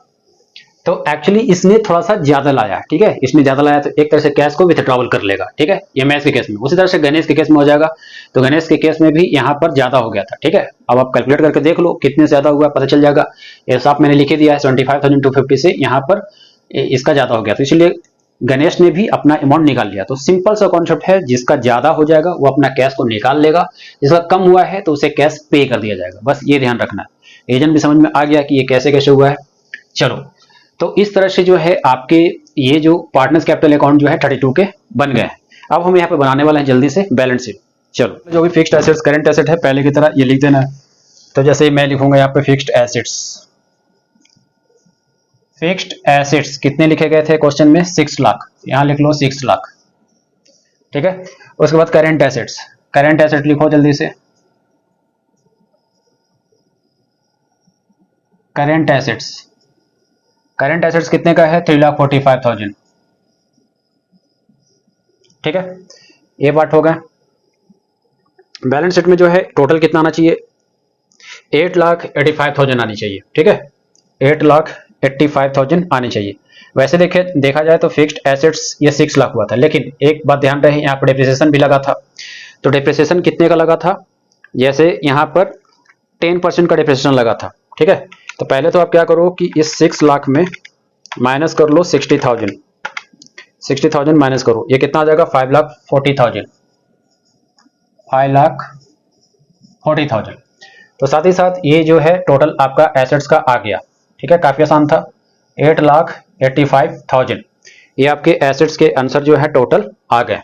Speaker 1: तो एक्चुअली इसने थोड़ा सा ज्यादा लाया, ठीक है, इसने ज्यादा लाया, तो एक तरह से कैश को विथड्रॉवल कर लेगा, ठीक है, ये महेश के केस में। उसी तरह से गणेश के केस में हो जाएगा, तो गणेश के केस में भी यहाँ पर ज्यादा हो गया था, ठीक है। अब आप कैलकुलेट करके देख लो कितने ज्यादा हुआ, पता चल जाएगा। ये साफ मैंने लिखे दिया है, 75,250 से यहाँ पर इसका ज्यादा हो गया, तो इसलिए गणेश ने भी अपना अमाउंट निकाल लिया। तो सिंपल सा कॉन्सेप्ट है, जिसका ज्यादा हो जाएगा वो अपना कैश को निकाल लेगा, जिसका कम हुआ है तो उसे कैश पे कर दिया जाएगा, बस ये ध्यान रखना है। एजेंट भी समझ में आ गया कि ये कैसे कैसे हुआ है। चलो, तो इस तरह से जो है आपके ये जो पार्टनर्स कैपिटल अकाउंट जो है 32 के बन गए। अब हम यहाँ पे बनाने वाले हैं जल्दी से बैलेंस शीट। चलो, जो भी फिक्स्ड एसेट्स करंट एसेट है पहले की तरह ये लिख देना है। तो जैसे मैं लिखूंगा यहाँ पे फिक्स्ड एसेट्स, फिक्स्ड एसेट्स कितने लिखे गए थे क्वेश्चन में, 6 लाख, यहाँ लिख लो 6 लाख, ठीक है। उसके बाद करंट एसेट्स, करंट एसेट लिखो जल्दी से, करंट एसेट्स, करंट एसेट्स कितने का है, 3,45,000, ठीक है, ये पार्ट हो गया। बैलेंस शीट में जो है टोटल कितना आना चाहिए, 8,85,000 आनी चाहिए, ठीक है, 8,85,000 आनी चाहिए। वैसे देखा जाए तो फिक्स्ड एसेट्स ये 6 लाख हुआ था, लेकिन एक बात ध्यान रहे, यहाँ पर डिप्रिसिएशन भी लगा था। तो डिप्रिसिएशन कितने का लगा था, जैसे यहाँ पर 10% का डिप्रिसिएशन लगा था, ठीक है। तो पहले तो आप क्या करो कि इस 6 लाख में माइनस कर लो 60,000, 60,000 माइनस करो, ये कितना आ जाएगा, 5,40,000, 5,40,000। तो साथ ही साथ ये जो है टोटल आपका एसेट्स का आ गया, ठीक है, काफी आसान था, 8,85,000 ये आपके एसेट्स के आंसर जो है टोटल आ गए,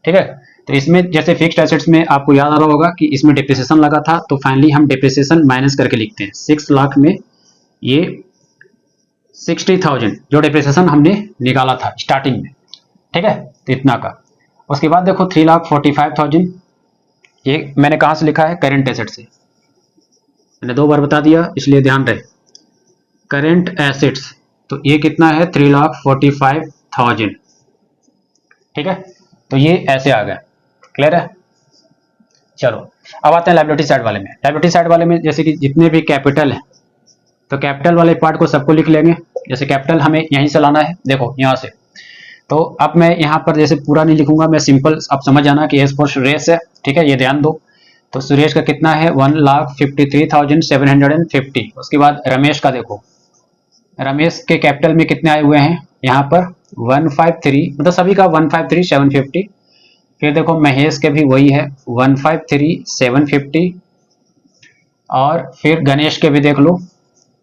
Speaker 1: ठीक है। तो इसमें जैसे फिक्स्ड एसेट्स में आपको याद आ रहा होगा कि इसमें डिप्रिसिएशन लगा था, तो फाइनली हम डिप्रिसिएशन माइनस करके लिखते हैं। 6 लाख में ये 60,000 जो डिप्रिसिएशन हमने निकाला था स्टार्टिंग में, ठीक है, तो इतना का। उसके बाद देखो 3,45,000 ये मैंने कहाँ से लिखा है, करंट एसेट से, मैंने 2 बार बता दिया इसलिए ध्यान रहे, करंट एसेट्स, तो ये कितना है 3,45,000, ठीक है। तो ये ऐसे आ गया, क्लियर है। चलो, अब आते हैं लायबिलिटी साइड वाले में। लायबिलिटी साइड वाले में जैसे कि जितने भी कैपिटल है, तो कैपिटल वाले पार्ट को सबको लिख लेंगे। जैसे कैपिटल हमें यहीं से लाना है, देखो यहाँ से। तो अब मैं यहाँ पर जैसे पूरा नहीं लिखूंगा, मैं सिंपल, आप समझ जाना कि एस फॉर रेस है, ठीक है, ये ध्यान दो। तो सुरेश का कितना है 1,53,750। उसके बाद रमेश का देखो, रमेश के कैपिटल में कितने आए हुए हैं यहाँ पर 153, मतलब सभी का 153,750। फिर देखो महेश के भी वही है 153,750। और फिर गणेश के भी देख लो,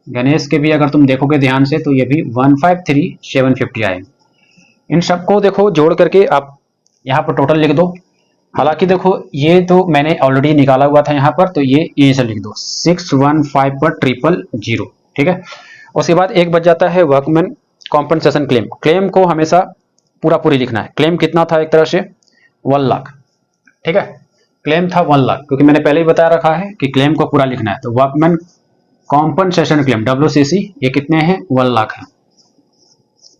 Speaker 1: गणेश के भी अगर तुम देखोगे ध्यान से तो ये भी 153,750 आए। इन सबको देखो जोड़ करके आप यहाँ पर टोटल लिख दो। हालांकि देखो ये तो मैंने ऑलरेडी निकाला हुआ था यहाँ पर, तो ये से लिख दो 615 पर 000, ठीक है। उसके बाद एक बच जाता है वर्कमैन कॉम्पनसेशन क्लेम। क्लेम को हमेशा पूरा पूरी लिखना है। क्लेम कितना था एक तरह से 1 लाख, ठीक है। क्लेम था 1 लाख, क्योंकि मैंने पहले ही बता रखा है कि क्लेम को पूरा लिखना है। तो वर्कमैन कॉम्पनसेशन क्लेम WCC ये कितने हैं 1 लाख है,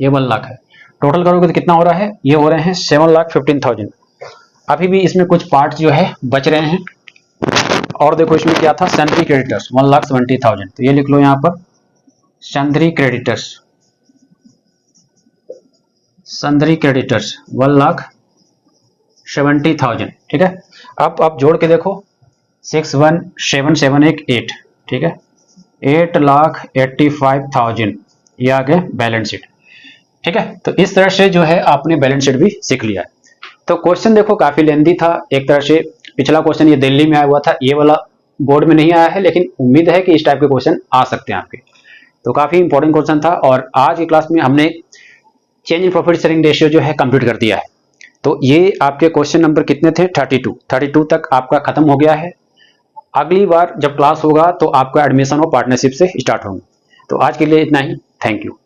Speaker 1: ये 1 लाख है। टोटल करोगे तो कितना हो रहा है, ये हो रहे हैं 7,15,000। अभी भी इसमें कुछ पार्ट जो है बच रहे हैं। और देखो इसमें क्या था, सन्ड्री क्रेडिटर्स 1,70,000, तो ये लिख लो यहाँ पर सन्ड्री क्रेडिटर्स, सन्ड्री क्रेडिटर्स 1,70,000, ठीक है। अब आप जोड़ के देखो 617,718, ठीक है, 8,85,000 ये आ गए बैलेंस शीट, ठीक है। तो इस तरह से जो है आपने बैलेंस शीट भी सीख लिया है। तो क्वेश्चन देखो काफी लेंदी था एक तरह से। पिछला क्वेश्चन ये दिल्ली में आया हुआ था, ये वाला बोर्ड में नहीं आया है, लेकिन उम्मीद है कि इस टाइप के क्वेश्चन आ सकते हैं आपके। तो काफी इंपॉर्टेंट क्वेश्चन था। और आज की क्लास में हमने change in profit sharing ratio जो है कंप्लीट कर दिया है। तो ये आपके क्वेश्चन नंबर कितने थे 32 तक आपका खत्म हो गया है। अगली बार जब क्लास होगा तो आपका एडमिशन और पार्टनरशिप से स्टार्ट होंगे। तो आज के लिए इतना ही, थैंक यू।